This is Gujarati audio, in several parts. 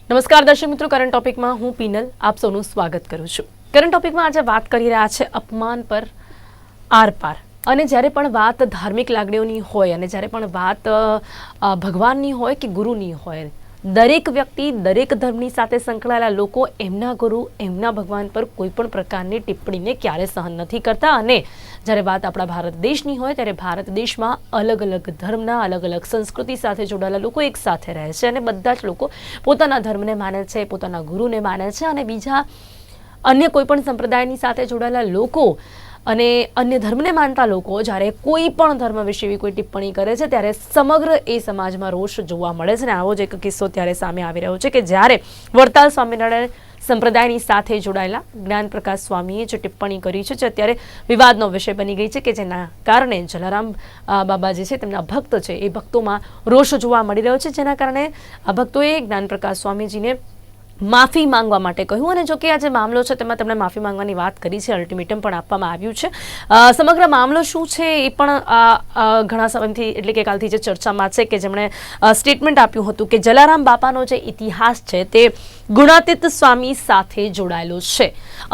નમસ્કાર દર્શક મિત્રો, કરંટ ટોપિકમાં હું પીનલ આપ સૌનું સ્વાગત કરું છું। કરંટ ટોપિકમાં આજે વાત કરી રહ્યા છે અપમાન પર આર પાર। અને જ્યારે પણ વાત ધાર્મિક લાગણીઓની હોય અને જ્યારે પણ વાત ભગવાનની હોય કે ગુરુની હોય, દરેક વ્યક્તિ દરેક ધર્મની સાથે સંકળાયેલા લોકો એમના ગુરુ એમના ભગવાન પર કોઈ પણ પ્રકારની ટિપ્પણીને ક્યારે સહન નથી કરતા। અને જ્યારે વાત આપણા ભારત દેશની હોય ત્યારે ભારત દેશમાં અલગ અલગ ધર્મના અલગ અલગ સંસ્કૃતિ સાથે જોડાયેલા લોકો એક સાથે રહે છે અને બધા જ લોકો પોતાના ધર્મને માને છે, પોતાના ગુરુને માને છે અને બીજા અન્ય કોઈ પણ સંપ્રદાયની સાથે જોડાયેલા લોકો અને અન્ય ધર્મને માનતા લોકો જ્યારે કોઈ પણ ધર્મ વિશે એવી કોઈ ટિપ્પણી કરે છે ત્યારે સમગ્ર એ સમાજમાં રોષ જોવા મળે છે। અને આવો જ એક કિસ્સો ત્યારે સામે આવી રહ્યો છે કે જ્યારે વડતાલ સ્વામિનારાયણ સંપ્રદાયની સાથે જોડાયેલા જ્ઞાન પ્રકાશ સ્વામીએ જે ટિપ્પણી કરી છે જે અત્યારે વિવાદનો વિષય બની ગઈ છે કે જેના કારણે જલારામ બાબા જે છે તેમના ભક્ત છે એ ભક્તોમાં રોષ જોવા મળી રહ્યો છે, જેના કારણે આ ભક્તોએ જ્ઞાન પ્રકાશ સ્વામીજીને માફી માંગવા માટે કહ્યું। અને જો કે આ જે મામલો છે તેમાં તેમણે માફી માંગવાની વાત કરી છે, અલ્ટિમેટમ પણ આપવામાં આવ્યું છે। સમગ્ર મામલો શું છે એ પણ ઘણા સમયથી એટલે કે કાલથી જે ચર્ચામાં છે કે જેમણે સ્ટેટમેન્ટ આપ્યું હતું કે જલારામ બાપાનો જે ઇતિહાસ છે તે ગુણાતીત સ્વામી સાથે જોડાયેલો છે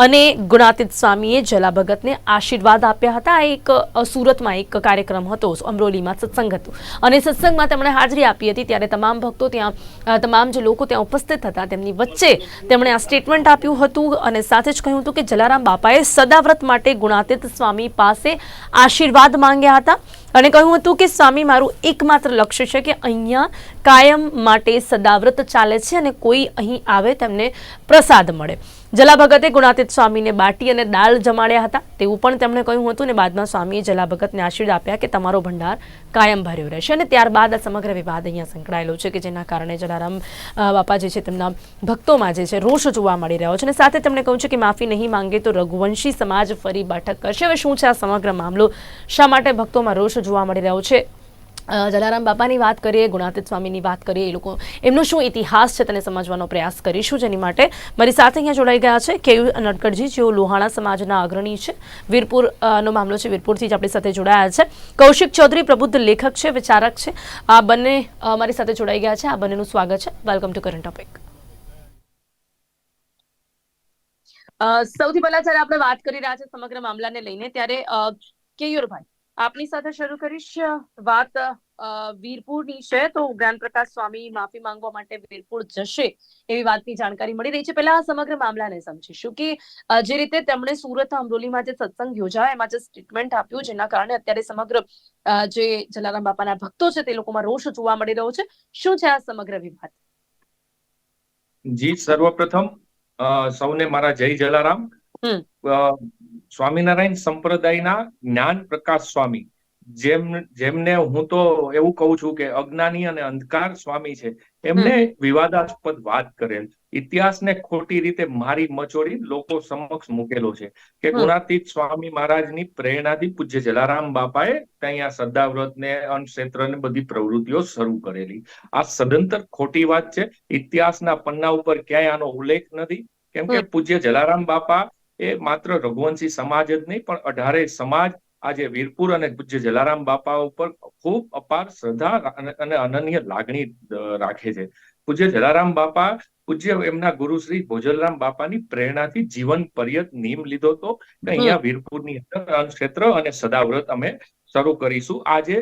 અને ગુણાતીત સ્વામીએ જલા ભગતને આશીર્વાદ આપ્યા હતા। એક સુરતમાં એક કાર્યક્રમ હતો, અમરોલીમાં સત્સંગ હતું અને સત્સંગમાં તેમણે હાજરી આપી હતી ત્યારે તમામ ભક્તો ત્યાં તમામ જે લોકો ત્યાં ઉપસ્થિત હતા તેમની વચ્ચે તેમણે આ સ્ટેટમેન્ટ આપ્યું હતું અને સાથે જ કહ્યું હતું કે જલારામ બાપાએ સદાવ્રત માટે ગુણાતીત સ્વામી પાસે આશીર્વાદ માંગ્યા હતા અને કહ્યું હતું કે સ્વામી મારું એકમાત્ર લક્ષ્ય છે કે અહીંયા કાયમ માટે સદાવ્રત ચાલે છે અને કોઈ અહીં આવે તેમને પ્રસાદ મળે। જલા ભગતે ગુણાતીત સ્વામીને બાટી અને દાળ જમાડ્યા હતા તેવું પણ તેમણે કહ્યું હતું અને બાદમાં સ્વામીએ જલા ભગતને આશીર્વાદ આપ્યા કે તમારો ભંડાર કાયમ ભર્યો રહેશે। અને ત્યારબાદ આ સમગ્ર વિવાદ અહીંયા સંકળાયેલો છે કે જેના કારણે જલારામ બાપા જે છે તેમના ભક્તોમાં જે છે રોષ જોવા મળી રહ્યો છે અને સાથે તેમણે કહ્યું છે કે માફી નહીં માંગે તો રઘુવંશી સમાજ ફરી બેઠક કરશે। હવે શું છે આ સમગ્ર મામલો, શા માટે ભક્તોમાં રોષ જોવા મળી રહ્યો છે? જલારામ બાપાની વાત કરીએ, ગુણાતીત સ્વામીની વાત કરીએ, એ લોકો એમનો શું ઇતિહાસ છે તેને સમજવાનો પ્રયાસ કરીશું। જેની માટે મારી સાથે અહીંયા જોડાઈ ગયા છે કેયુ નટકડજી, જેઓ લોહાણા સમાજના અગ્રણી છે। વીરપુર નો મામલો છે, વીરપુરથી જ આપણી સાથે જોડાયા છે। કૌશિક ચૌધરી પ્રબુદ્ધ લેખક છે, વિચારક છે। આ બંને મારી સાથે જોડાઈ ગયા છે। આ બંનેનું સ્વાગત છે। Welcome to current topic. સૌથી પહેલા જ્યારે આપણે વાત કરી રહ્યા છે સમગ્ર મામલાને લઈને ત્યારે કેયુરભાઈ આપની સાથે શરૂ કરીશ। વાત વીરપુરની છે તો જ્ઞાન પ્રકાશ સ્વામી માફી માંગવા માટે વીરપુર જશે એવી વાતની જાણકારી મળી રહી છે। પહેલા આ સમગ્ર મામલાને સમજીશું કે જે રીતે તેમણે સુરત અમરોલીમાં જે સત્સંગ યોજાયો એમાં જે સ્ટેટમેન્ટ આપ્યું જેના કારણે અત્યારે સમગ્ર જે જલારામ બાપાના ભક્તો છે તે લોકોમાં રોષ જોવા મળી રહ્યો છે। શું છે આ સમગ્ર વિવાદ? જી, સર્વપ્રથમ સૌને મારા જય જલારામ। સ્વામિનારાયણ સંપ્રદાયના જ્ઞાન પ્રકાશ સ્વામી જેમને હું તો એવું કહું છું કે અજ્ઞાની અને અંધકાર સ્વામી છે, એમને વિવાદાસ્પદ વાત કરેલ, ઇતિહાસને ખોટી રીતે મારી મચોડી લોકો સમક્ષ મૂકેલો છે કે ગુણાતીત સ્વામી મહારાજની પ્રેરણાથી પૂજ્ય જલારામ બાપાએ ત્યાં સદાવ્રત ને અન્નક્ષેત્ર ને બધી પ્રવૃત્તિઓ શરૂ કરેલી। આ સદંતર ખોટી વાત છે। ઇતિહાસના પન્ના ઉપર ક્યાંય આનો ઉલ્લેખ નથી, કેમ કે પૂજ્ય જલારામ બાપા એ માત્ર રઘુવંશી સમાજ જ નહીં પણ 18 સમાજ આજે વીરપુર અને પૂજ્ય જલારામ બાપા ઉપર ખૂબ અપાર શ્રદ્ધા અને અનન્ય લાગણી રાખે છે। પૂજ્ય જલારામ બાપા પૂજ્ય એમના ગુરુ શ્રી ભોજલરામ બાપાની પ્રેરણાથી જીવન પર્યત નિયમ લીધો હતો કે અહીંયા વીરપુરની અંદર અન્નક્ષેત્ર અને સદાવ્રત અમે શરૂ કરીશું। આજે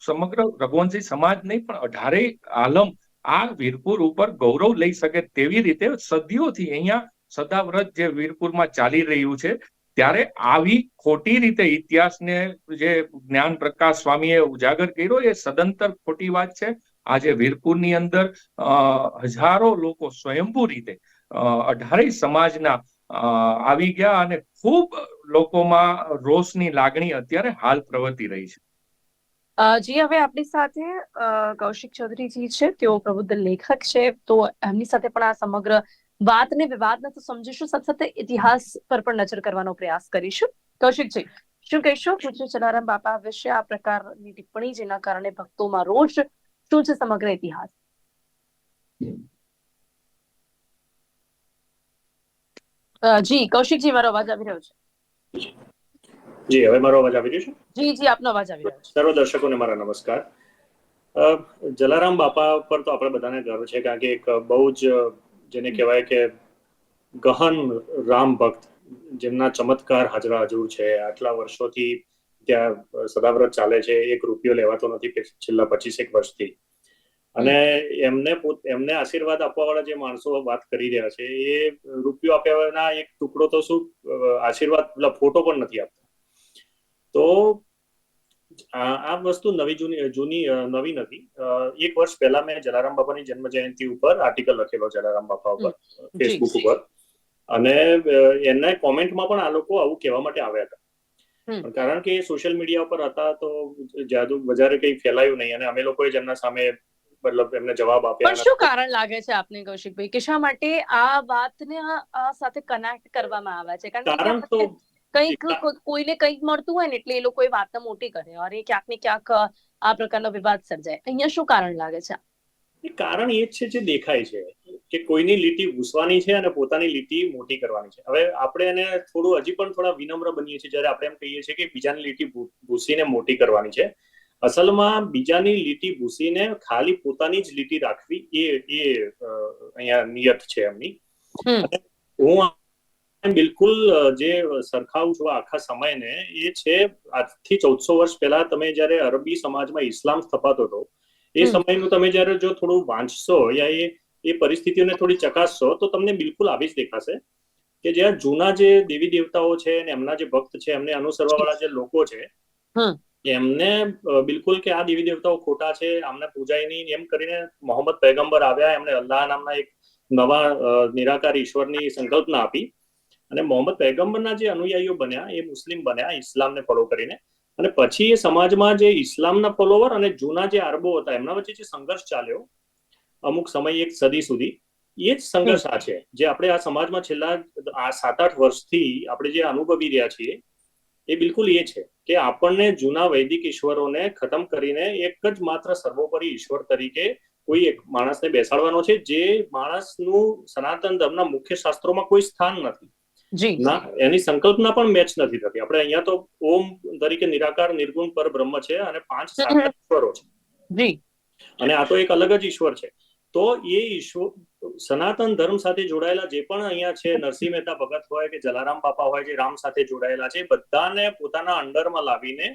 સમગ્ર રઘુવંશી સમાજ નહીં પણ 18 આલમ આ વીરપુર ઉપર ગૌરવ લઈ શકે તેવી રીતે સદીઓથી અહીંયા સદાવ્રત જે વીરપુરમાં ચાલી રહ્યું છે, ત્યારે આવી ખોટી રીતે ઇતિહાસને જે જ્ઞાન પ્રકાશ સ્વામીએ ઉજાગર કર્યો એ સદંતર ખોટી વાત છે। આજે વીરપુરની અંદર હજારો લોકો સ્વયંભૂ રીતે 18 સમાજના આવી ગયા અને ખૂબ લોકોમાં રોષની લાગણી અત્યારે હાલ પ્રવર્તી રહી છે। જી, હવે આપણી સાથે કૌશિક ચૌધરીજી છે, તેઓ પ્રબુદ્ધ લેખક છે, તો એમની સાથે પણ આ સમગ્ર વાતને વિવાદને તો સમજીશું, સાથે સાથે ઇતિહાસ પર પણ નજર કરવાનો પ્રયાસ કરીશું। કૌશિકજી, શું કહેશો પૂજ્ય જલારામ બાપા વિશે આ પ્રકારની ટિપ્પણી જેના કારણે ભક્તોમાં રોષ, શું છે સમગ્ર ઇતિહાસ? જી કૌશિકજી, મારો અવાજ આવી રહ્યો છે? જી, હવે મારો અવાજ આવી રહ્યો છે? જી જી, આપનો અવાજ આવી રહ્યો છે। સર્વ દર્શકોને મારા નમસ્કાર। જલારામ બાપા પર તો આપણે બધાને ગર્વ છે, કારણ કે એક બહુ જ જેને કહેવાય કે ગહન રામ ભક્ત, જેમના ચમત્કાર હાજરા હજુર છે, આટલા વર્ષોથી ત્યાં સદાવ્રત ચાલે છે, એક રૂપિયો લેવાતો નથી છેલ્લા 25 વર્ષથી. અને એમને આશીર્વાદ આપવા વાળા જે માણસો વાત કરી રહ્યા છે એ રૂપિયો આપ્યાના એક ટુકડો તો શું આશીર્વાદ ફોટો પણ નથી આપતા. તો આ વસ્તુ નવી નથી. 1 વર્ષ પહેલા મેં જલારામ બાપાની જન્મ જયંતિ ઉપર આર્ટિકલ લખેલો જલારામ બાપા ઉપર ફેસબુક ઉપર, અને એના કોમેન્ટમાં પણ આ લોકો આવું કહેવા માટે આવ્યા હતા. કારણ કે સોશિયલ મીડિયા ઉપર હતા તો જાદુ વધારે કઈ ફેલાયું નહીં, અને અમે લોકોએ જેમના સામે મતલબ એમને જવાબ આપ્યા. પણ શું કારણ લાગે છે આપને કૌશિકભાઈ કે શા માટે આ વાતને આ સાથે કનેક્ટ કરવામાં આવે છે? કારણ કે કંઈક કોઈને કંઈક મળતું હોય ને એટલે એ લોકો એ વાતને મોટી કરે અને ક્યાંક ને ક્યાંક આ પ્રકારનો વિવાદ સર્જાય. અહીંયા શું કારણ લાગે છે? કારણ એ જ છે જે દેખાય છે કે કોઈની લીટી ભૂસવાની છે અને પોતાની લીટી મોટી કરવાની છે. હવે આપણે એને હજી પણ થોડા વિનમ્ર બનીએ છીએ જ્યારે આપણે એમ કહીએ છીએ કે બીજાની લીટી ભૂસીને મોટી કરવાની છે. અસલમાં બીજાની લીટી ભૂસીને ખાલી પોતાની જ લીટી રાખવી એ અહીંયા નિયત છે એમની. હું બિલકુલ જે સરખાવું છું આખા સમયને એ છે આજથી 1400 વર્ષ પહેલા તમે જયારે અરબી સમાજમાં ઇસ્લામ સ્થપાતો હતો એ સમયનું તમે જયારે જો થોડું વાંચશો યા એ પરિસ્થિતિઓને થોડી ચકાસશો તો તમને બિલકુલ આવી જ દેખાશે કે જ્યાં જૂના જે દેવી દેવતાઓ છે અને એમના જે ભક્ત છે એમને અનુસરવા વાળા જે લોકો છે એમને બિલકુલ કે આ દેવી દેવતાઓ ખોટા છે, આમને પૂજાય નહીં એમ કરીને મોહમ્મદ પૈગંબર આવ્યા, એમને અલ્લાહ નામના એક નવા નિરાકાર ઈશ્વરની સંકલ્પના આપી અને મોહમ્મદ પૈગંબરના જે અનુયાયીઓ બન્યા એ મુસ્લિમ બન્યા ઇસ્લામને ફોલો કરીને. અને પછી એ સમાજમાં જે ઇસ્લામના ફોલોવર અને જૂના જે અરબો હતા એમના વચ્ચે જે સંઘર્ષ ચાલ્યો અમુક સમય 1 સદી સુધી, એ જ સંઘર્ષ આ છે જે આપણે આ સમાજમાં છેલ્લા 7-8 વર્ષથી આપણે જે અનુભવી રહ્યા છીએ એ બિલકુલ એ છે કે આપણને જૂના વૈદિક ઈશ્વરોને ખતમ કરીને એક જ માત્ર સર્વોપરી ઈશ્વર તરીકે કોઈ એક માણસને બેસાડવાનો છે જે માણસનું સનાતન ધર્મના મુખ્ય શાસ્ત્રોમાં કોઈ સ્થાન નથી. ના એની સંકલ્પના પણ મેચ નથી થતી. આપણે અહીંયા તો ઓમ તરીકે નિરાકાર નિર્ગુણ પર બ્રહ્મ છે અને 5 સાકાર ઈશ્વરો છે અને આ તો એક અલગ જ ઈશ્વર છે. તો એ ઈશ્વર સનાતન ધર્મ સાથે જોડાયેલા જે પણ અહીંયા છે, નરસિંહ મહેતા ભગત હોય કે જલારામ બાપા હોય જે રામ સાથે જોડાયેલા છે, બધાને પોતાના અંડરમાં લાવીને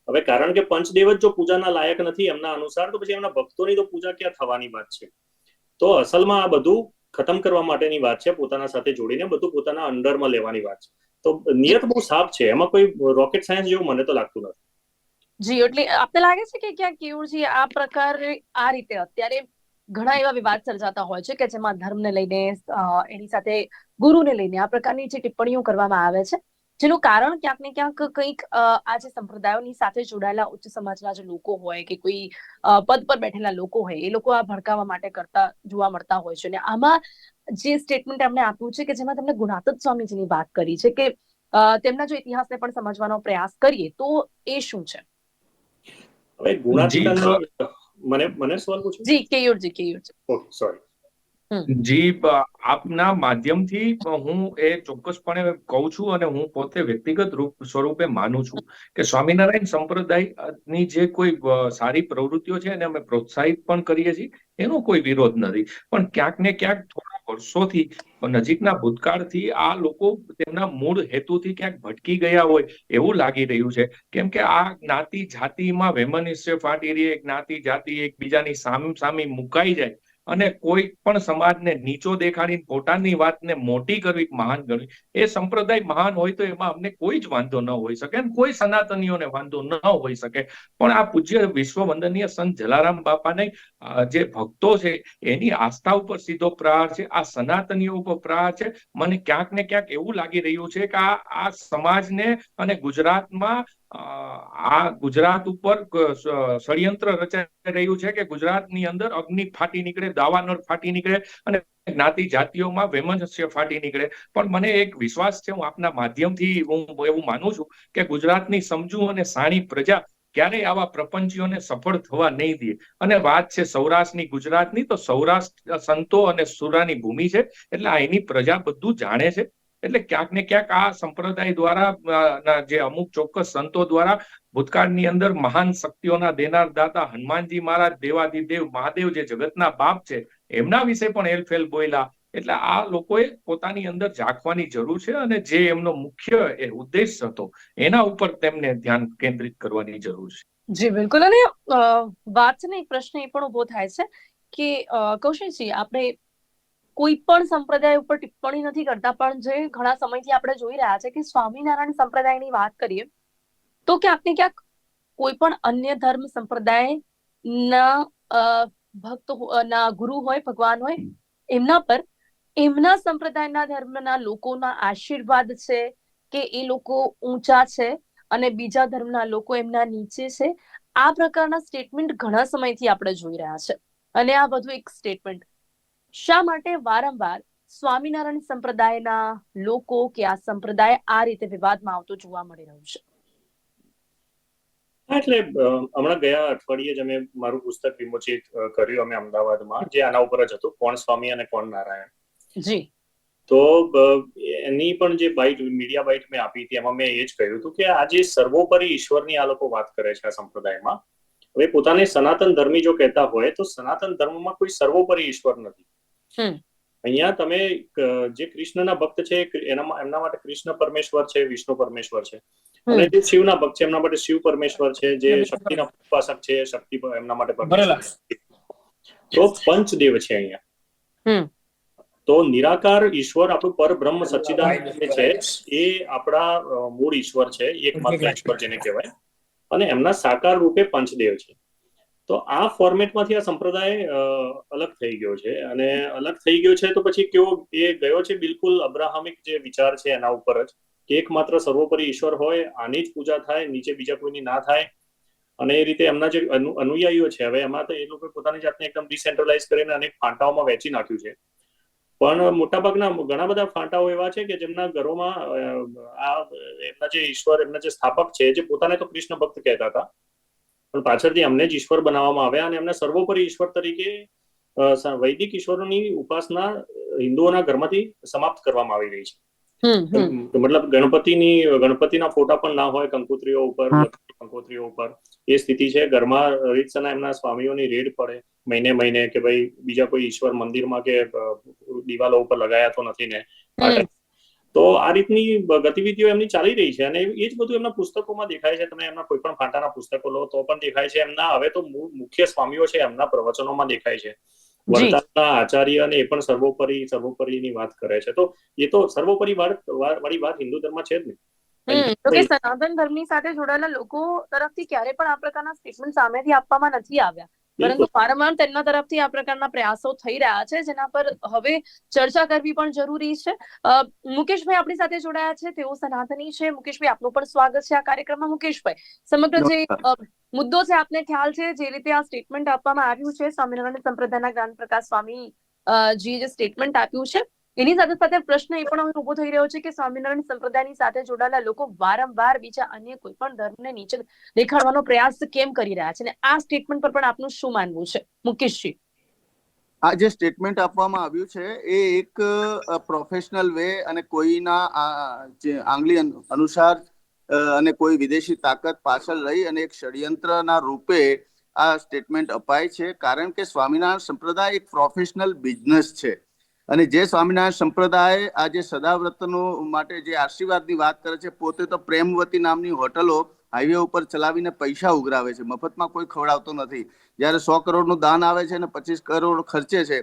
હવે કારણ કે પંચદેવ જ જો પૂજાના લાયક નથી એમના અનુસાર તો પછી એમના ભક્તોની તો પૂજા ક્યાં થવાની વાત છે. તો અસલમાં આ બધું ખતમ કરવા માટેની વાત છે, પોતાના સાથે જોડીને બધું પોતાના અંડરમાં લેવાની વાત છે. તો નિયત બહુ સાફ છે, એમાં કોઈ રોકેટ સાયન્સ જેવું મને તો લાગતું નથી. જી, એટલે આપને લાગે છે કે ક્યાંક કેયુરજી આ પ્રકારે આ રીતે અત્યારે ઘણા એવા વિવાદ સર્જાતા હોય છે કે જેમાં ધર્મને લઈને એની સાથે ગુરુને લઈને આ પ્રકારની જે ટિપ્પણીઓ કરવામાં આવે છે જેનું કારણ ક્યાંક ને ક્યાંક કંઈક આ જે સંપ્રદાયોની સાથે જોડાયેલા ઉચ્ચ સમાજના જે લોકો હોય કે કોઈ પદ પર બેઠેલા લોકો હોય એ લોકો આ ભડકાવવા માટે કરતા જોવા મળતા હોય છે. અને આમાં જે સ્ટેટમેન્ટ એમણે આપ્યું છે કે જેમાં તેમણે ગુણાતીત સ્વામીજીની વાત કરી છે કે તેમના જો ઇતિહાસને પણ સમજવાનો પ્રયાસ કરીએ તો એ શું છે? હવે ગુણાતીત મને સવાલ પૂછો. જી કેયુરજી. Okay, sorry. જી, આપના માધ્યમથી હું એ ચોક્કસપણે કહું છું અને હું પોતે વ્યક્તિગત સ્વરૂપે માનું છું કે સ્વામિનારાયણ સંપ્રદાયની જે કોઈ સારી પ્રવૃત્તિઓ છે એને અમે પ્રોત્સાહિત પણ કરીએ છીએ, એનો કોઈ વિરોધ નથી. પણ ક્યાંક ને ક્યાંક થોડા વર્ષોથી નજીકના ભૂતકાળથી આ લોકો તેમના મૂળ હેતુથી ક્યાંક ભટકી ગયા હોય એવું લાગી રહ્યું છે. કેમ કે આ જ્ઞાતિ જાતિમાં વૈમનસ્ય ફાટી રહી, જ્ઞાતિ જાતિ એકબીજાની સામી મુકાઈ જાય અને કોઈ પણ સમાજને નીચો દેખાડીને પોતાની વાતને મોટી કરવી, મહાન કરવી, એ સંપ્રદાય મહાન હોય તો એમાં અમને કોઈ જ વાંધો ન હોઈ શકે અને કોઈ સનાતનીઓને વાંધો ન હોઈ શકે. પણ આ પૂજ્ય વિશ્વવંદનીય સંત જલારામ બાપાને જે ભક્તો છે એની આસ્થા ઉપર સીધો પ્રહાર છે, આ સનાતનીઓ ઉપર પ્રહાર છે. મને ક્યાંક ને ક્યાંક એવું લાગી રહ્યું છે કે આ સમાજને અને ગુજરાતમાં આ ગુજરાત ઉપર ષડયંત્ર રચાઈ રહ્યું છે કે ગુજરાતની અંદર અગ્નિ ફાટી નીકળે, દાવાનળ ફાટી નીકળે અને જ્ઞાતિ જાતિઓમાં વૈમનસ્ય ફાટી નીકળે. પણ મને એક વિશ્વાસ છે, હું આપના માધ્યમથી હું એવું માનું છું કે ગુજરાતની સમજુ અને સાણી પ્રજા ક્યારેય આવા પ્રપંચીઓને સફળ થવા નહીં દે. અને વાત છે સૌરાષ્ટ્રની, ગુજરાતની, તો સૌરાષ્ટ્ર સંતો અને સુરાની ભૂમિ છે એટલે એની પ્રજા બધું જાણે છે. એટલે ક્યાંક ને ક્યાંક આ સંપ્રદાય દ્વારા જે અમુક ચોક્કસ સંતો દ્વારા ભૂતકાળની અંદર મહાન શક્તિઓના દેનાર દાતા હનુમાનજી મહારાજ, દેવાદિદેવ મહાદેવ જે જગતના બાપ છે, એમના વિશે પણ હેલફેલ બોલ્યા, એટલે આ લોકોએ પોતાની અંદર ઝાંખવાની જરૂર છે અને જે એમનો મુખ્ય ઉદ્દેશ હતો એના ઉપર તેમને ધ્યાન કેન્દ્રિત કરવાની જરૂર છે. જી બિલકુલ. અને વાત છે ને, એક પ્રશ્ન એ પણ ઉભો થાય છે કે કૌશિકજી, આપણે કોઈ પણ સંપ્રદાય ઉપર ટિપ્પણી નથી કરતા, પણ જે ઘણા સમયથી આપણે જોઈ રહ્યા છે કે સ્વામિનારાયણ સંપ્રદાયની વાત કરીએ તો ક્યાંક ને ક્યાંક કોઈ પણ અન્ય ધર્મ સંપ્રદાયના ભક્ત ના ગુરુ હોય, ભગવાન હોય, એમના પર એમના સંપ્રદાયના ધર્મના લોકોના આશીર્વાદ છે કે એ લોકો ઊંચા છે અને બીજા ધર્મના લોકો એમના નીચે છે, આ પ્રકારના સ્ટેટમેન્ટ ઘણા સમયથી આપણે જોઈ રહ્યા છે. અને આ બધું એક સ્ટેટમેન્ટ શા માટે વારંવાર સ્વામિનારાયણ સંપ્રદાયના લોકો કે આ સંપ્રદાય આ રીતે વિવાદમાં આવતો જોવા મળી રહ્યું છે? એટલે હમણાં ગયા અઠવાડિયે જ અમે મારું પુસ્તક વિમોચિત કર્યું અમે અમદાવાદમાં, જે આના ઉપર જ હતું, કોણ સ્વામી અને કોણ નારાયણ. જી. તો એની પણ જે મીડિયા બાઇટ મેં આપી હતી એમાં મેં એ જ કહ્યું હતું કે આ જે સર્વોપરી ઈશ્વરની આ લોકો વાત કરે છે આ સંપ્રદાયમાં. હવે પોતાને સનાતન ધર્મી જો કહેતા હોય તો સનાતન ધર્મમાં કોઈ સર્વોપરી ઈશ્વર નથી. અહીંયા તમે જે કૃષ્ણના ભક્ત છે એમના માટે કૃષ્ણ પરમેશ્વર છે, વિષ્ણુ પરમેશ્વર છે. અને જે શિવના ભક્ત છે એમના માટે શિવ પરમેશ્વર છે, જે શક્તિના ઉપાસક છે શક્તિ એમના માટે પરમેશ્વર. તો પંચદેવ છે અહીંયા. તો નિરાકાર ઈશ્વર આપણું પરબ્રહ્મ સચ્ચિદાનંદ છે, એ આપણા મૂળ ઈશ્વર છે, એકમાત્ર ઈશ્વર જેને કહેવાય, અને એમના સાકાર રૂપે પંચદેવ છે. તો આ ફોર્મેટમાંથી આ સંપ્રદાય અલગ થઈ ગયો છે, અને અલગ થઈ ગયો છે તો પછી કેવો એ ગયો છે બિલકુલ અબ્રાહમિક જે વિચાર છે એના ઉપર જ, કે એકમાત્ર સર્વોપરી ઈશ્વર હોય, આની જ પૂજા થાય, નીચે બીજા કોઈની ના થાય. અને એ રીતે એમના જે અનુયાયીઓ છે, હવે એમાં તો એ લોકો પોતાની જાતને એકદમ ડિસેન્ટ્રલાઇઝ કરીને અનેક ફાંટાઓમાં વહેંચી નાખ્યું છે. પણ મોટાભાગના ઘણા બધા ફાંટાઓ એવા છે કે જેમના ઘરોમાં આ એમના જે ઈશ્વર, એમના જે સ્થાપક છે, જે પોતાને તો કૃષ્ણ ભક્ત કહેતા હતા, પણ પાછળથી અમને જ ઈશ્વર બનાવવામાં આવ્યા અને એમને સર્વોપરી ઈશ્વર તરીકે વૈદિક ઈશ્વરોની ઉપાસના હિન્દુઓના ઘરમાંથી સમાપ્ત કરવામાં આવી રહી છે. મતલબ ગણપતિના ફોટા પણ ના હોય કંકોત્રીઓ ઉપર, કંકોત્રીઓ ઉપર. એ સ્થિતિ છે. ઘરમાં રીતસરના એમના સ્વામીઓની રેડ પડે મહિને કે ભાઈ બીજા કોઈ ઈશ્વર મંદિરમાં કે દિવાલો ઉપર લગાયા તો નથી ને. તો આ રીતની ગતિવિધિઓ એમની ચાલી રહી છે, અને એ જ બધું એમના પુસ્તકોમાં દેખાય છે. તમે એમના કોઈ પણ ફાંટાના પુસ્તકો લો તો પણ દેખાય છે. એમના હવે તો મુખ્ય સ્વામીઓ છે એમના પ્રવચનોમાં દેખાય છે. વર્તાના આચાર્ય અને એ પણ સર્વોપરીની વાત કરે છે. તો એ તો સર્વોપરી વાળી વાત હિન્દુ ધર્મ છે જ નહીં. તો કે સનાતન ધર્મની સાથે જોડાયેલા લોકો તરફથી ક્યારે પણ આ પ્રકારના સ્ટેટમેન્ટ સામેથી આપવામાં નથી આવ્યા, પરંતુ વારંવાર તેમના તરફથી આ પ્રકારના પ્રયાસો થઈ રહ્યા છે, જેના પર હવે ચર્ચા કરવી પણ જરૂરી છે. મુકેશભાઈ આપણી સાથે જોડાયા છે, તેઓ સનાતની છે. મુકેશભાઈ, આપનું પણ સ્વાગત છે આ કાર્યક્રમમાં. મુકેશભાઈ, સમગ્ર જે મુદ્દો છે આપને ખ્યાલ છે, જે રીતે આ સ્ટેટમેન્ટ આપવામાં આવ્યું છે સ્વામિનારાયણ સંપ્રદાયના જ્ઞાન પ્રકાશ સ્વામી જે સ્ટેટમેન્ટ આપ્યું છે, એની સાથે સાથે પ્રશ્ન એ પણ ઉભો થઈ રહ્યો છે કે સ્વામિનારાયણ સંપ્રદાયની સાથે જોડાયેલા લોકો વારંવાર બીજા અન્ય કોઈ પણ ધર્મને નીચે દેખાડવાનો પ્રયાસ કેમ કરી રહ્યા છે, અને આ સ્ટેટમેન્ટ પર પણ આપનું શું માનવું છે? મુકેશજી, આ જે સ્ટેટમેન્ટ આપવામાં આવ્યું છે એ એક પ્રોફેશનલ વે અને કોઈના જે આંગળી અનુસાર અને કોઈ વિદેશી તાકાત પાછળ રહી અને એક ષડયંત્રના રૂપે આ સ્ટેટમેન્ટ અપાય છે. કારણ કે સ્વામિનારાયણ સંપ્રદાય એક પ્રોફેશનલ બિઝનેસ છે, અને જે સ્વામિનારાયણ સંપ્રદાય આજે સદાવ્રતનો માટે જે આશીર્વાદની વાત કરે છે, પોતે તો પ્રેમવતી નામની હોટલો હાઈવે ઉપર ચલાવીને પૈસા ઉઘરાવે છે, મફતમાં કોઈ ખવડાવતો નથી. જ્યારે 100 કરોડનું દાન આવે છે અને 25 કરોડ ખર્ચે છે,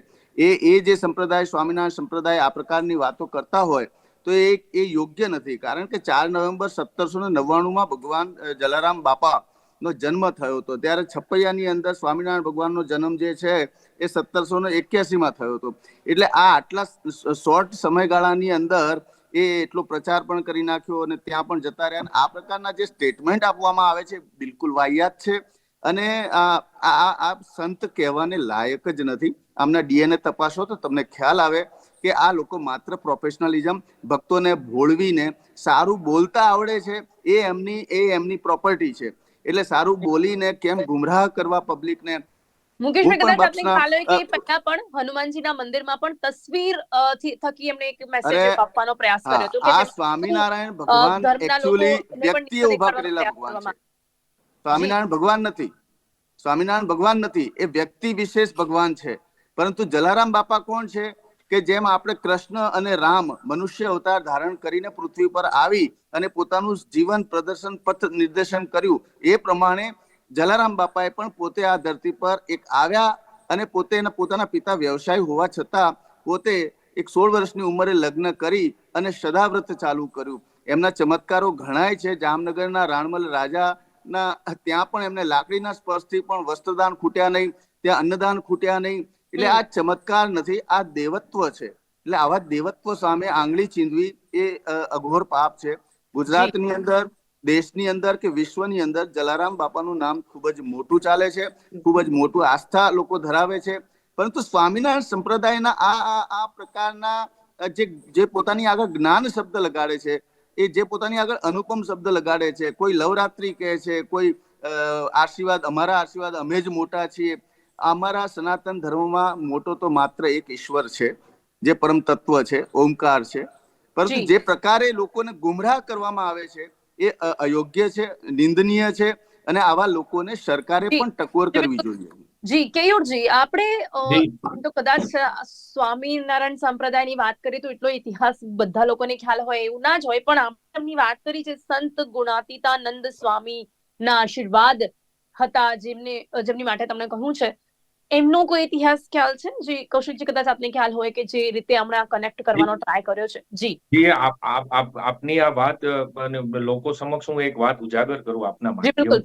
એ જે સંપ્રદાય સ્વામિનારાયણ સંપ્રદાય આ પ્રકારની વાતો કરતા હોય તો એ યોગ્ય નથી. કારણ કે 4 નવેમ્બર 1799 ભગવાન જલારામ બાપા નો જન્મ થયો હતો. ત્યારે છપૈયાની અંદર સ્વામિનારાયણ ભગવાનનો જન્મ જે છે એ 1781 થયો હતો. એટલે આ આટલા શોર્ટ સમયગાળાની અંદર એ એટલો પ્રચાર પણ કરી નાખ્યો અને ત્યાં પણ જતા રહ્યા. આ પ્રકારના જે સ્ટેટમેન્ટ આપવામાં આવે છે બિલકુલ વાહિયાત છે, અને આ સંત કહેવાને લાયક જ નથી. આમના ડીએનએ તપાસો તો તમને ખ્યાલ આવે કે આ લોકો માત્ર પ્રોફેશનલિઝમ, ભક્તોને ભોળવીને સારું બોલતા આવડે છે એ એમની પ્રોપર્ટી છે. એટલે સારું બોલીને કેમ ગુમરાહ કરવા પબ્લિકને. મુકેશભાઈ, કદાચ આપને ખ્યાલ હોય કે પહેલા પણ હનુમાનજીના મંદિરમાં પણ તસ્વીર થકી એમણે એક મેસેજ આપવાનો પ્રયાસ કર્યો હતો. આ સ્વામિનારાયણ ભગવાન એક્ચ્યુઅલી વ્યક્તિએ ઉભા કરેલા ભગવાન છે. સ્વામિનારાયણ ભગવાન નથી, સ્વામિનારાયણ ભગવાન નથી, એ વ્યક્તિ વિશેષ ભગવાન છે. પરંતુ જલારામ બાપા કોણ છે? કે જેમ આપણે કૃષ્ણ અને રામ મનુષ્ય અવતાર ધારણ કરીને પૃથ્વી પર આવી અને પોતાનું જીવન પ્રદર્શન પથ નિર્દેશન કર્યું, એ પ્રમાણે જલારામ બાપાએ પણ પોતે આ ધરતી પર એક આવ્યા અને પોતાના પિતા વ્યવસાય હોવા છતાં પોતે એક 16 વર્ષની ઉંમરે લગ્ન કરી અને સદાવ્રત ચાલુ કર્યું. એમના ચમત્કારો ઘણાય છે. જામનગરના રાણમલ રાજાના ત્યાં પણ એમને લાકડીના સ્પર્શથી પણ વસ્ત્રદાન ખૂટ્યા નહીં, ત્યાં અન્નદાન ખૂટ્યા નહીં. એટલે આ ચમત્કાર નથી, આ દેવત્વ છે. એટલે આવા દેવત્વ સામે આંગળી ચીંધવી એ અઘોર પાપ છે. ગુજરાતની અંદર, દેશની અંદર કે વિશ્વની અંદર જલારામ બાપાનું નામ ખૂબ જ મોટું ચાલે છે, ખૂબ જ મોટું આસ્થા લોકો ધરાવે છે. પરંતુ સ્વામિનારાયણ સંપ્રદાયના આ પ્રકારના જે પોતાની આગળ જ્ઞાન શબ્દ લગાડે છે, એ જે પોતાની આગળ અનુપમ શબ્દ લગાડે છે, કોઈ લવરાત્રી કહે છે, કોઈ આશીર્વાદ, અમારા આશીર્વાદ અમે જ મોટા છીએ. અમારા સનાતન ધર્મમાં મોટો તો માત્ર એક ઈશ્વર છે, જે પરમ તત્વ છે, ઓમકાર છે. પરંતુ જે પ્રકારે લોકોને ગુમરાહ કરવામાં આવે છે એ અયોગ્ય છે, નિંદનીય છે, અને આવા લોકોને સરકારે પણ ટકોર કરવી જોઈએ. જી કેયુરજી, આપણે તો કદાચ સ્વામિનારાયણ સંપ્રદાયની વાત કરીએ તો એટલો ઇતિહાસ બધા લોકોને ખ્યાલ હોય એવું ના જ હોય, પણ આપણે એમની વાત કરી છે સંત ગુણાતીતાનંદ સ્વામી ના આશીર્વાદ હતા, જેમની માટે તમને કહ્યું છે, એમનો કોઈ ઇતિહાસ ખ્યાલ છે? જે કૌશિકજી કદાચ આપને ખ્યાલ હોય કે જે રીતે હમણાં કનેક્ટ કરવાનો ટ્રાય કર્યો છે. જી આપની આ વાત લોકો સમક્ષ હું એક વાત ઉજાગર કરું આપના જી બિલકુલ.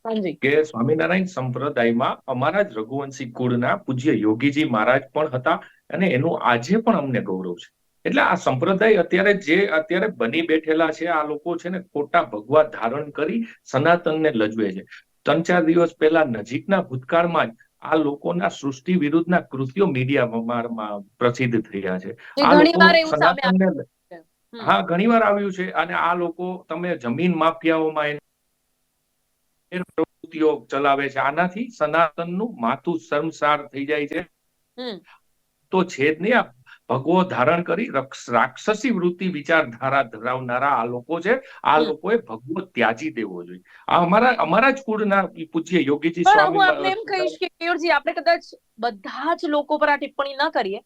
માધ્યમથી કે સ્વામિનારાયણ સંપ્રદાયમાં અમારા જ રઘુવંશી કુળના પૂજ્ય યોગીજી મહારાજ પણ હતા, અને એનું આજે પણ અમને ગૌરવ છે. એટલે આ સંપ્રદાય અત્યારે બની બેઠેલા છે, આ લોકો છે ને ખોટા ભગવા ધારણ કરી સનાતનને લજવે છે. 3-4 દિવસ પહેલા નજીકના ભૂતકાળમાં જ આ લોકોના સૃષ્ટિ વિરુદ્ધના કૃત્યો મીડિયામાં પ્રસિદ્ધ થયા છે. આ લોકો સનાતનને, હા, ઘણીવાર આવ્યું છે. અને આ લોકો, તમે જમીન માફિયાઓમાં પ્રવૃત્તિઓ ચલાવે છે. આનાથી સનાતનનું માથું શર્મસાર થઈ જાય છે. તો છે જ નહીં. આ ભગવો ધારણ કરી રાક્ષસી વૃત્તિ વિચારધારા ધરાવનારા આ લોકો છે. આ લોકોએ ભગવો ત્યાજી દેવો જોઈએ. આ અમારા જ કુળના પૂજ્ય યોગીજી સ્વામી. હું આપને એમ કહીશ કે કેયુરજી, આપણે કદાચ બધા જ લોકો પર આ ટિપ્પણી ન કરીએ.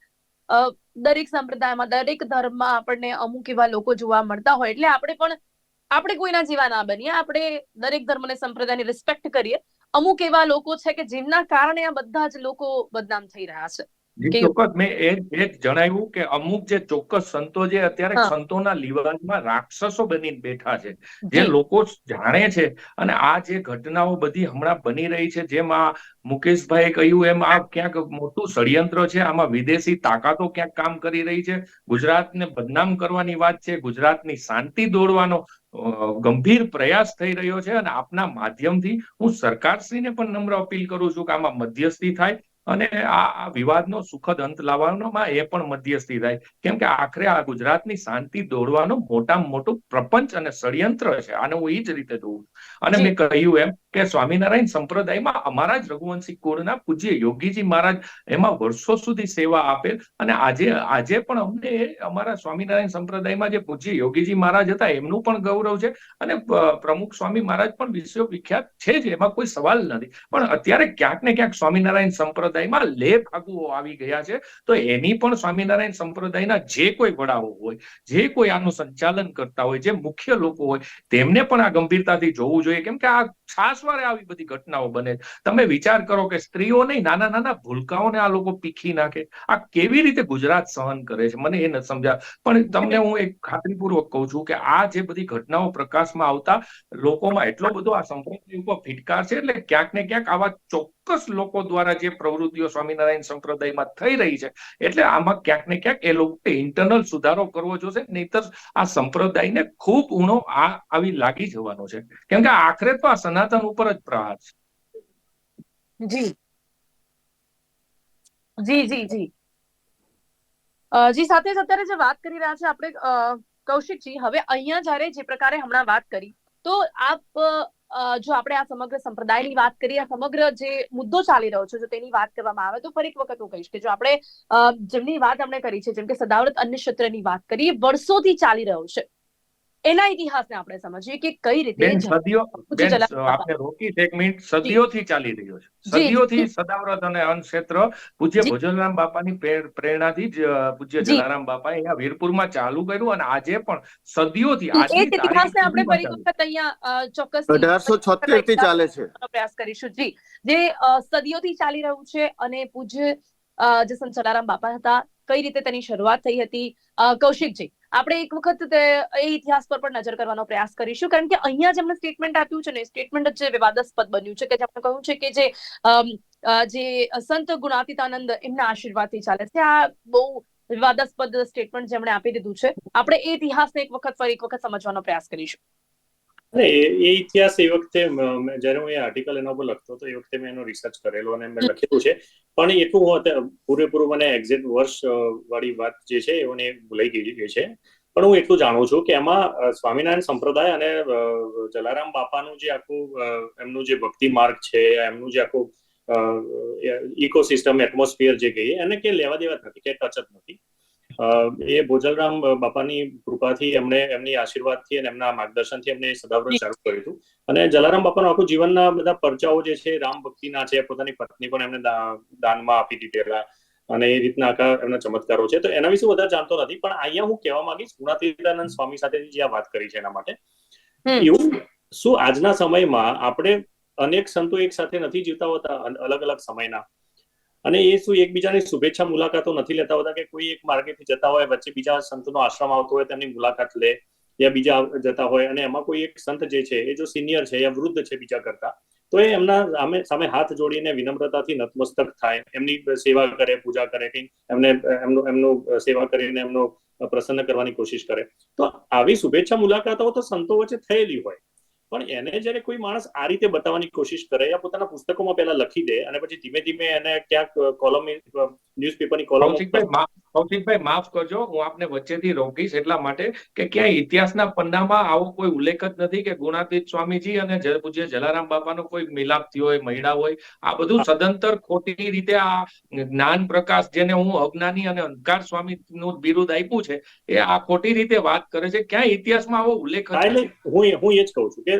દરેક સંપ્રદાયમાં, દરેક ધર્મમાં આપણને અમુક એવા લોકો જોવા મળતા હોય, એટલે આપણે કોઈના જેવા ના બનીએ. આપણે દરેક ધર્મ અને સંપ્રદાયની રિસ્પેક્ટ કરીએ. અમુક એવા લોકો છે કે જેમના કારણે આ બધા જ લોકો બદનામ થઈ રહ્યા છે. ચોક્કસ. મેં એ જણાવ્યું કે અમુક જે ચોક્કસ સંતો જે અત્યારે સંતોના લિવાજમાં રાક્ષસો બનીને બેઠા છે, જે લોકો જાણે છે, અને આ જે ઘટનાઓ બધી હમણાં બની રહી છે, જેમ આ મુકેશભાઈએ કહ્યું એમ, આ ક્યાંક મોટું ષડયંત્ર છે. આમાં વિદેશી તાકાતો ક્યાંક કામ કરી રહી છે. ગુજરાતને બદનામ કરવાની વાત છે, ગુજરાતની શાંતિ દોરવાનો ગંભીર પ્રયાસ થઈ રહ્યો છે. અને આપના માધ્યમથી હું સરકારશ્રીને પણ નમ્ર અપીલ કરું છું કે આમાં મધ્યસ્થી થાય અને આ વિવાદનો સુખદ અંત લાવવામાં એ પણ મધ્યસ્થી થાય. કેમ કે આખરે આ ગુજરાતની શાંતિ દોરવાનો મોટામાં મોટું પ્રપંચ અને ષડયંત્ર છે. આને હું એ જ રીતે જોઉં છું. અને મેં કહ્યું એમ કે સ્વામિનારાયણ સંપ્રદાયમાં અમારા જ રઘુવંશી કુળના પૂજ્ય યોગીજી મહારાજ એમાં વર્ષો સુધી સેવા આપેલ, અને આજે પણ અમને અમારા સ્વામિનારાયણ સંપ્રદાયમાં જે પૂજ્ય યોગીજી મહારાજ હતા એમનું પણ ગૌરવ છે. અને પ્રમુખ સ્વામી મહારાજ પણ વિશ્વ વિખ્યાત છે જ, એમાં કોઈ સવાલ નથી. પણ અત્યારે ક્યાંક ને ક્યાંક સ્વામિનારાયણ સંપ્રદાયમાં લેફાગુઓ આવી ગયા છે. તો એની પણ સ્વામિનારાયણ સંપ્રદાયના જે કોઈ વડાઓ હોય, જે કોઈ આનું સંચાલન કરતા હોય, જે મુખ્ય લોકો હોય, તેમને પણ આ ગંભીરતાથી જોવું જોઈએ. કેમ કે આ છાસવારે આવી બધી ઘટનાઓ બને. તમે વિચાર કરો કે સ્ત્રીઓ નહીં, નાના નાના ભૂલકાઓને આ લોકો પીખી નાખે. આ કેવી રીતે ગુજરાત સહન કરે છે, મને એ નથી સમજ્યા. પણ તમને હું એક ખાતરીપૂર્વક કહું છું કે આ જે બધી ઘટનાઓ પ્રકાશમાં આવતા લોકોમાં એટલો બધો આ સંપ્રદાય ઉપર ફિટકાર છે. એટલે ક્યાંક ને ક્યાંક આવા ચોક્કસ લોકો દ્વારા જે પ્રવૃત્તિઓ સ્વામિનારાયણ સંપ્રદાયમાં થઈ રહી છે, એટલે આમાં ક્યાંક ને ક્યાંક એ લોકોએ ઇન્ટરનલ સુધારો કરવો જોશે. નહીતર આ સંપ્રદાયને ખૂબ ઊણો આવી લાગી જવાનો છે. કેમ કે આખરે તો આ સનાતન ઉપર જ પ્રહાર છે. જી જી જી જી જી સાથે જ અત્યારે જે વાત કરી રહ્યા છે આપણે કૌશિકજી, હવે અહીંયા જયારે જે પ્રકારે હમણાં વાત કરી, તો આપ જો આપણે આ સમગ્ર સંપ્રદાયની વાત કરીએ, આ સમગ્ર જે મુદ્દો ચાલી રહ્યો છે, જો તેની વાત કરવામાં આવે તો ફરી એક વખત હું કહીશ કે જો આપણે જેમની વાત આપણે કરી છે, જેમ કે સદાવ્રત અન્નક્ષેત્રની વાત કરીએ, વર્ષોથી ચાલી રહ્યો છે, એના ઇતિહાસને આપણે સમજીએ કે કઈ રીતે બેન સદીઓ પૂજ્ય બેન જલારામ બાપા આપને રોકી એક મિનિટ, સદીઓથી ચાલી રહ્યો છે, જી સદીઓથી જી સદાવ્રત અને અન્નક્ષેત્ર પૂજ્ય જી ભોજનરામ બાપાની પ્રેરણાથી જ પૂજ્ય જી જલારામ બાપાએ અહીંયા વીરપુરમાં ચાલુ કર્યું અને આજે પણ સદીઓથી એ જ આજની તારીખ ઇતિહાસને આપણે સુધીમાં ફરી ચાલુ. વખત અહીંયા ચોક્કસથી 1876 થી ચાલે છે. પ્રયાસ કરીશું જી, જે સદીઓથી ચાલી રહ્યું છે અને પૂજ્ય જે સંત જલારામ બાપા હતા, કઈ રીતે તેની શરૂઆત થઈ હતી. કૌશિકજી, આપણે એક વખત એ ઇતિહાસ પર પણ નજર કરવાનો પ્રયાસ કરીશું, કારણ કે અહીંયા જેમણે સ્ટેટમેન્ટ આપ્યું છે ને, સ્ટેટમેન્ટ જ વિવાદાસ્પદ બન્યું છે, કે જેમણે કહ્યું છે કે જે સંત ગુણાતીતાનંદ એમના આશીર્વાદથી ચાલે છે. આ બહુ વિવાદાસ્પદ સ્ટેટમેન્ટ જેમણે આપી દીધું છે. આપણે એ ઇતિહાસને ફરી એક વખત સમજવાનો પ્રયાસ કરીશું. એ ઇતિહાસ એ વખતે જયારે હું એ આર્ટિકલ એના ઉપર લખતો હતો, એ વખતે મેં એનો રિસર્ચ કરેલો અને મેં લખેલું છે, પણ એટલું પૂરેપૂરું મને એક્ઝેક્ટ વર્ષ વાળી વાત જે છે એ મને ભૂલાઈ ગઈ છે. પણ હું એટલું જાણું છું કે એમાં સ્વામિનારાયણ સંપ્રદાય અને જલારામ બાપાનું જે આખું એમનું જે ભક્તિ માર્ગ છે, એમનું જે આખું ઇકોસિસ્ટમ એટમોસ્ફિયર જે કહીએ એને કે લેવા દેવા જ નથી, કે ટચ જ નથી. એ ભોજલરામ બાપાની કૃપાથી એમણે એમની આશીર્વાદથી અને એમના માર્ગદર્શનથી એમને સદાવ્રત ચાલુ કર્યું હતું. અને જલારામ બાપાનું આખું જીવનના બધા પરચાઓ જે છે રામ ભક્તિના છે, પોતાની પત્ની પણ એમને દાનમાં આપી દીધેલા અને એ રીતના આખા એમના ચમત્કારો છે. તો એના વિશે વધારે જાણતો નથી, પણ અહીંયા હું કહેવા માંગીશ ગુણાતીતાનંદ સ્વામી સાથે જે આ વાત કરી છે એના માટે, એવું શું આજના સમયમાં આપણે અનેક સંતો એક સાથે નથી જીવતા હોતા, અલગ અલગ સમયના, અને એ શું એકબીજાની શુભેચ્છા મુલાકાતો નથી લેતા હોતા, કે કોઈ એક માર્ગેથી જતા હોય, વચ્ચે બીજા સંતનો આશ્રમ આવતો હોય, તેમની મુલાકાત લે, યા બીજા જતા હોય અને એમાં કોઈ એક સંત જે છે એ જો સિનિયર છે યા વૃદ્ધ છે બીજા કરતા, તો એ એમના સામે હાથ જોડીને વિનમ્રતાથી નતમસ્તક થાય, એમની સેવા કરે, પૂજા કરે, કંઈક એમનું સેવા કરીને એમનો પ્રસન્ન કરવાની કોશિશ કરે. તો આવી શુભેચ્છા મુલાકાતો તો સંતો વચ્ચે થયેલી હોય, પણ એને જયારે કોઈ માણસ આ રીતે બતાવવાની કોશિશ કરે, યા પોતાના પુસ્તકોમાં પહેલા લખી દે અને પછી ધીમે ધીમે એને ક્યાંક કોલમ, ન્યૂઝપેપરની કોલમ, કૌશિકભાઈ માફ કરજો, હું આપને વચ્ચેથી રોકીશ એટલા માટે કે ક્યાંય ઇતિહાસના પન્નામાં આવો કોઈ ઉલ્લેખ જ નથી કે ગુણાતીત સ્વામીજી અને પૂજ્ય જલારામ બાપાનો કોઈ મિલાપ થયો હોય, મળ્યા હોય. આ બધું સદંતર ખોટી રીતે આ જ્ઞાન પ્રકાશ, જેને હું અજ્ઞાની અને અંધકાર સ્વામી નું બિરુદ આપ્યું છે, એ આ ખોટી રીતે વાત કરે છે. ક્યાંય ઇતિહાસમાં આવો ઉલ્લેખ જ નથી. હું એ જ કહું છું કે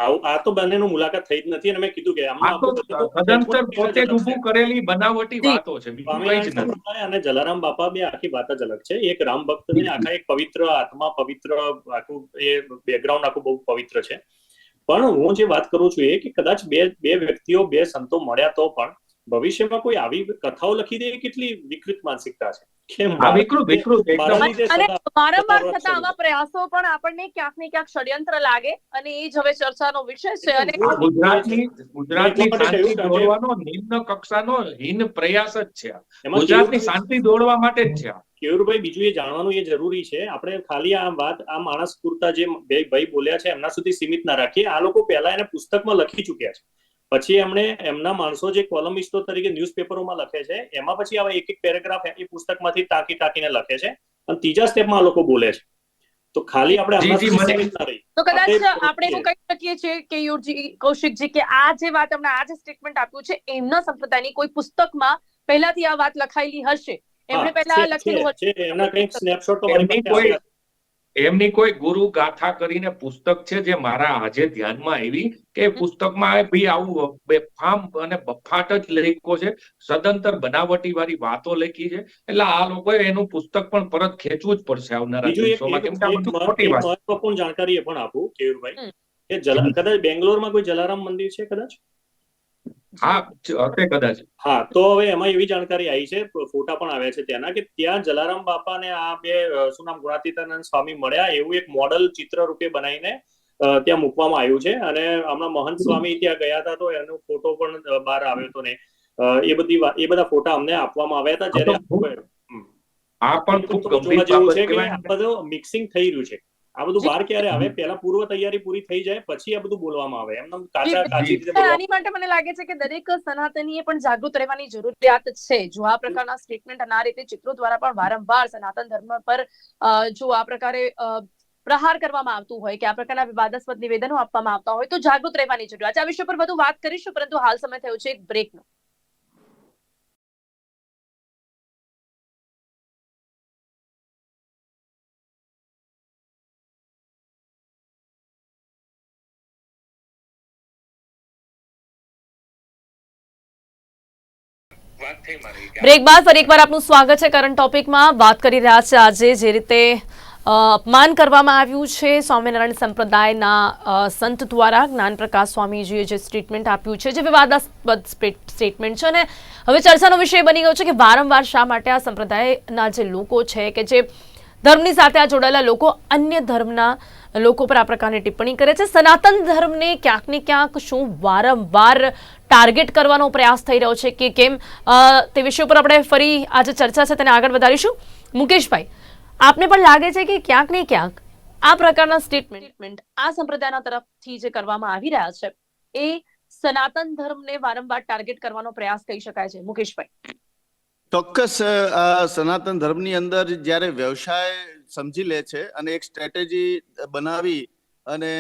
આ તો બંનેનું મુલાકાત થઈ જ નથી. અને મેં કીધું કે આ તો સદંતર પોતે જ ઊભું કરેલી બનાવટી વાતો છે, બીજું કઈ જ નથી. અને જલારામ બાપા બે આખી વાત જ અલગ છે. એક રામ ભક્ત ને આખા એક પવિત્ર આત્મા, પવિત્ર આખું એ બેકગ્રાઉન્ડ આખું બહુ પવિત્ર છે. પણ હું જે વાત કરું છું એ કે કદાચ બે વ્યક્તિઓ, બે સંતો મળ્યા તો પણ ભવિષ્યમાં કોઈ આવી કથાઓ લખી દે, કેટલી વિકૃત માનસિકતા છે. વારંવાર થતા આવા પ્રયાસો પણ આપણને ક્યાંક ને ક્યાંક ષડયંત્ર લાગે, અને એ જ હવે ચર્ચાનો વિષય છે. અને ગુજરાતની શાંતિ દોડવાનો નિમ્ન કક્ષાનો હીન પ્રયાસ જ છે. ગુજરાતની શાંતિ દોડવા માટે જ છે. કેયુરભાઈ, બીજું એ જાણવાનું એ જરૂરી છે, આપણે ખાલી આ વાત આ માણસ પૂરતા જે બે ભાઈ બોલ્યા છે એમના સુધી સીમિત ના રાખીએ. આ લોકો પહેલા એને પુસ્તકમાં લખી ચુક્યા છે, પછી એમણે એમના માણસો જે કોલમિસ્ટો તરીકે ન્યૂઝપેપરોમાં લખે છે, એમાં પછી આવા એક એક પેરેગ્રાફ એ પુસ્તકમાંથી ટાંકીને લખે છે, અને ત્રીજા સ્ટેપમાં આ લોકો બોલે છે. તો ખાલી આપણે તો કદાચ આપણે એવું કહી શકીએ છીએ કે કૌશિકજી, કે આ જે વાત હમણાં આ જે સ્ટેટમેન્ટ આપ્યું છે, એમના સંપ્રદાયની કોઈ પુસ્તકમાં પહેલાથી આ વાત લખાયેલી હશે, એમણે પહેલા લખેલું હશે. એમના કંઈક સ્નેપશોટ તો મારી પાસે એમની કોઈ ગુરુ ગાથા કરીને પુસ્તક છે, જે મારા આજે ધ્યાનમાં આવી, કે પુસ્તકમાં બી આવું બેફામ અને બફાટ જ લખ્યો છે, સદંતર બનાવટી વાળી વાતો લખી છે. એટલે આ લોકોએ એનું પુસ્તક પણ પરત ખેંચવું જ પડશે આવનારા દિવસોમાં, કેમ કે આ બધું ખોટી વાત. મહત્વપૂર્ણ જાણકારી એ પણ આપું કેયુરભાઈ, કે કદાચ બેંગ્લોરમાં કોઈ જલારામ મંદિર છે કદાચ. હા, હશે કદાચ. હા, તો હવે એમાં એવી જાણકારી આવી છે, ફોટા પણ આવ્યા છે ત્યાંના, કે ત્યાં જલારામ બાપા ને આ બે શું નામ ગુણાતીતાનંદ સ્વામી મળ્યા એવું એક મોડલ ચિત્ર રૂપે બનાવીને ત્યાં મૂકવામાં આવ્યું છે. અને હમણાં મહંત સ્વામી ત્યાં ગયા હતા, તો એનો ફોટો પણ બહાર આવ્યો હતો ને, એ બધા ફોટા અમને આપવામાં આવ્યા હતા. જયારે આ પણ ખૂબ ગંભીર જેવું છે કે બાબત આ બધું મિક્સિંગ થઈ રહ્યું છે. આ બધું બહાર ક્યારે આવે, પહેલા પૂર્વ તૈયારી પૂરી થઈ જાય, પછી આ બધું બોલવામાં આવે. એમના કાચી રીતે આની માટે મને લાગે છે કે દરેક સનાતનીએ પણ જાગૃત રહેવાની જરૂરિયાત છે. જો આ પ્રકારના સ્ટેટમેન્ટ અને આ રીતે ચિત્રો દ્વારા પણ વારંવાર સનાતન ધર્મ પર જો આ પ્રકારે પ્રહાર કરવામાં આવતું હોય, કે આ પ્રકારના વિવાદાસ્પદ નિવેદનો આપવામાં આવતા હોય, તો જાગૃત રહેવાની જરૂરિયાત છે. આ વિષય પર વધુ વાત કરીશું, પરંતુ હાલ સમય થયો છે એક બ્રેકનો. બ્રેક બાદ ફરી એકવાર આપનું સ્વાગત છે કરંટ ટોપિકમાં. વાત કરી રહ્યા છે આજે જે રીતે અપમાન કરવામાં આવ્યું છે સ્વામિનારાયણ સંપ્રદાયના સંત દ્વારા. જ્ઞાનપ્રકાશ સ્વામીજીએ જે સ્ટેટમેન્ટ આપ્યું છે જે વિવાદાસ્પદ સ્ટેટમેન્ટ છે અને હવે ચર્ચાનો વિષય બની ગયો છે કે વારંવાર શા માટે આ સંપ્રદાયના જે લોકો છે કે જે ધર્મની સાથે આ જોડાયેલા લોકો અન્ય ધર્મના લોકો પર આ પ્રકારની ટિપ્પણી કરે છે. સનાતન ધર્મને ક્યાંક ને ક્યાંક શું વારંવાર ટાર્ગેટ કરવાનો પ્રયાસ થઈ રહ્યો છે કે કેમ, તે વિષય ઉપર આપણે ફરી આજે ચર્ચા છે તેને આગળ વધારીશું. મુકેશભાઈ, આપને પણ લાગે છે કે ક્યાંક ને ક્યાંક આ પ્રકારના સ્ટેટમેન્ટ આ સંપ્રદાયના તરફથી જે કરવામાં આવી રહ્યા છે એ સનાતન ધર્મને વારંવાર ટાર્ગેટ કરવાનો પ્રયાસ કહી શકાય છે? મુકેશભાઈ. ચોક્કસ સનાતન ધર્મની અંદર જ્યારે વ્યવસાય સમજી લે છે અને એક સ્ટ્રેટેજી બનાવી અને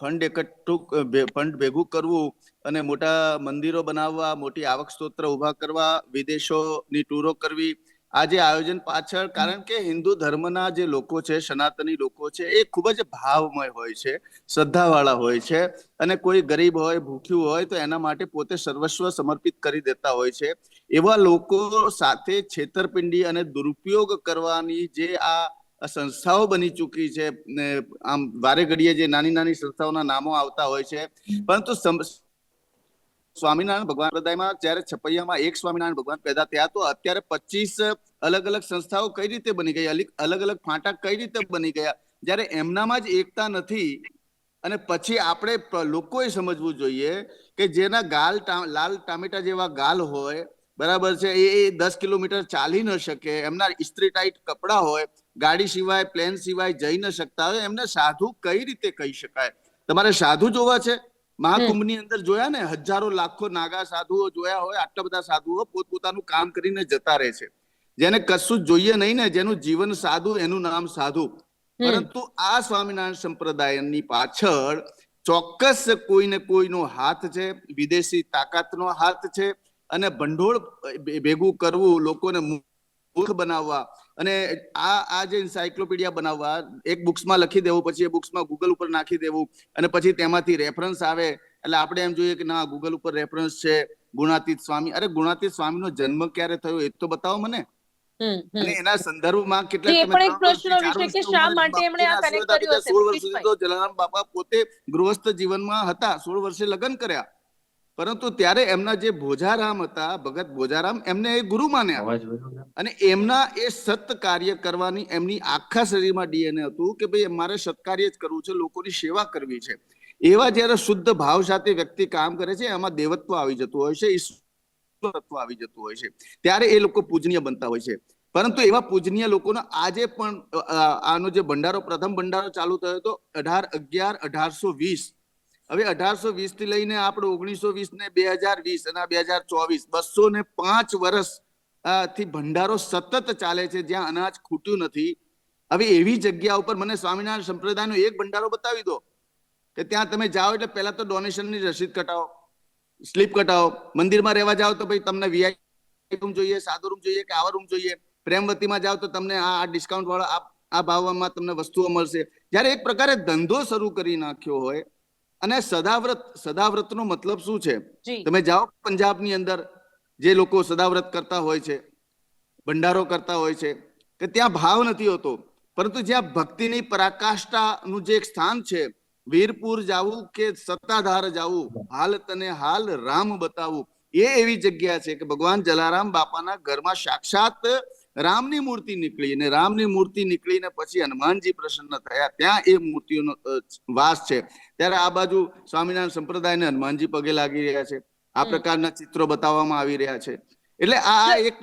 ફંડ ભેગું કરવું અને મોટા મંદિરો બનાવવા, મોટી આવક સ્ત્રોત ઉભા કરવા, વિદેશોની ટૂરો કરવી, આ જે આયોજન પાછળ, કારણ કે હિન્દુ ધર્મના જે લોકો છે, સનાતની લોકો છે, એ ખૂબ જ ભાવમય હોય છે, શ્રદ્ધાવાળા હોય છે અને કોઈ ગરીબ હોય, ભૂખ્યું હોય તો એના માટે પોતે સર્વસ્વ સમર્પિત કરી દેતા હોય છે. એવા લોકો સાથે છેતરપિંડી અને દુરુપયોગ કરવાની જે આ સંસ્થાઓ બની ચૂકી છે, આમ વારે ઘડીએ જે નાની નાની સંસ્થાઓના નામો આવતા હોય છે, પરંતુ સ્વામિનારાયણ ભગવાન સંપ્રદાયમાં જ્યારે છપૈયામાં એક સ્વામિનારાયણ ભગવાન પેદા થયા તો અત્યારે 25 અલગ અલગ સંસ્થાઓ કઈ રીતે બની ગઈ, અલગ અલગ ફાંટા કઈ રીતે બની ગયા, જ્યારે એમનામાં જ એકતા નથી. અને પછી આપણે લોકોએ સમજવું જોઈએ કે જેના ગાલ લાલ ટામેટા જેવા ગાલ હોય, બરાબર છે, એ 10 કિલોમીટર ચાલી ન શકે, એમના ઇસ્ત્રી ટાઈટ કપડા હોય, ગાડી સિવાય પ્લેન સિવાય જઈ ન શકતા હોય, એમને સાધુ કઈ રીતે કહી શકાય? તમારે સાધુ જોવા છે? મહાકુંભની અંદર જોયા ને, હજારો લાખો નાગા સાધુઓ જોયા હોય, આટલા બધા સાધુઓ પોતપોતાનું કામ કરીને જતા રહે છે. જેને કશું જોઈએ નહીં ને, જેનું જીવન સાધુ, એનું નામ સાધુ. પરંતુ આ સ્વામિનારાયણ સંપ્રદાયની પાછળ ચોક્કસ કોઈને કોઈનો હાથ છે, વિદેશી તાકાતનો હાથ છે અને ભંડોળ ભેગું કરવું, લોકોને મૂર્ખ બનાવવા અને આ જે એન્સાયક્લોપીડિયા બનાવવા, એક બુક્સમાં લખી દેવું, પછી એ બુક્સમાં ગૂગલ ઉપર નાખી દેવું અને પછી તેમાંથી રેફરન્સ આવે એટલે આપણે એમ જોઈએ કે ના, ગૂગલ ઉપર રેફરન્સ છે ગુણાતીત સ્વામી. અરે ગુણાતીત સ્વામીનો જન્મ ક્યારે થયો એ તો બતાવો મને. અને એના સંદર્ભમાં કેટલા 16 વર્ષ તો જલારામ બાપા પોતે ગૃહસ્થ જીવનમાં હતા, 16 વર્ષે લગ્ન કર્યા, પરંતુ ત્યારે એમના જે ભોજારામ હતા, ભગત ભોજારામ, એમને એ ગુરુ માન્યા અને એમના એ સત કાર્ય કરવાની એમની આખા શરીરમાં ડીએનએ હતું કે ભાઈ મારે સત્કાર્ય જ કરવું છે, લોકોની સેવા કરવી છે. એવા જયારે શુદ્ધ ભાવ સાથે વ્યક્તિ કામ કરે છે, એમાં દેવત્વ આવી જતું હોય છે, ઈશ્વરત્વ આવી જતું હોય છે, ત્યારે એ લોકો પૂજનીય બનતા હોય છે. પરંતુ એવા પૂજનીય લોકોનો આજે પણ આનો જે ભંડારો, પ્રથમ ભંડારો ચાલુ થયો હતો 18/11/1820. હવે 1820 થી લઈને આપણે 1920 ને 2020 અને 2024, 205 વર્ષ થી ભંડારો સતત ચાલે છે, જ્યાં અનાજ ખૂટ્યું નથી. હવે એવી જગ્યા ઉપર મને સ્વામિનારાયણ સંપ્રદાયનો એક ભંડારો બતાવી દો કે ત્યાં તમે જાઓ એટલે પહેલા તો ડોનેશનની રસીદ કટાવો, સ્લીપ કટાવો. મંદિરમાં રહેવા જાઓ તો ભાઈ તમને વીઆઈપી રૂમ જોઈએ, સાદો રૂમ જોઈએ કે આવા રૂમ જોઈએ. પ્રેમવતીમાં જાઓ તો તમને આ ડિસ્કાઉન્ટ વાળો આ ભાવમાં તમને વસ્તુઓ મળશે. જ્યારે એક પ્રકારે ધંધો શરૂ કરી નાખ્યો હોય. અને સદાવ્રતનો મતલબ શું છે? તમે જાઓ પંજાબની અંદર, જે લોકો સદાવ્રત કરતા હોય છે, ભંડારો કરતા હોય છે, કે ત્યાં ભાવ નથી હોતો, પરંતુ જ્યાં ભક્તિની પરાકાષ્ઠાનું જે એક સ્થાન છે, વીરપુર જાવું કે સત્તાધાર જાવું, હાલ તને હાલ રામ બતાવું, એ એવી જગ્યા છે કે ભગવાન જલારામ બાપાના ઘરમાં સાક્ષાત રામની મૂર્તિ નીકળી અને રામની મૂર્તિ નીકળીને પછી હનુમાનજી પ્રસન્ન થયા, ત્યાં એ મૂર્તિઓનો વાસ છે. ત્યારે આ બાજુ સ્વામિનારાયણ સંપ્રદાયને હનુમાનજી પગે લાગી રહ્યા છે, આ પ્રકારના ચિત્રો બતાવવામાં આવી રહ્યા છે. એટલે આ એક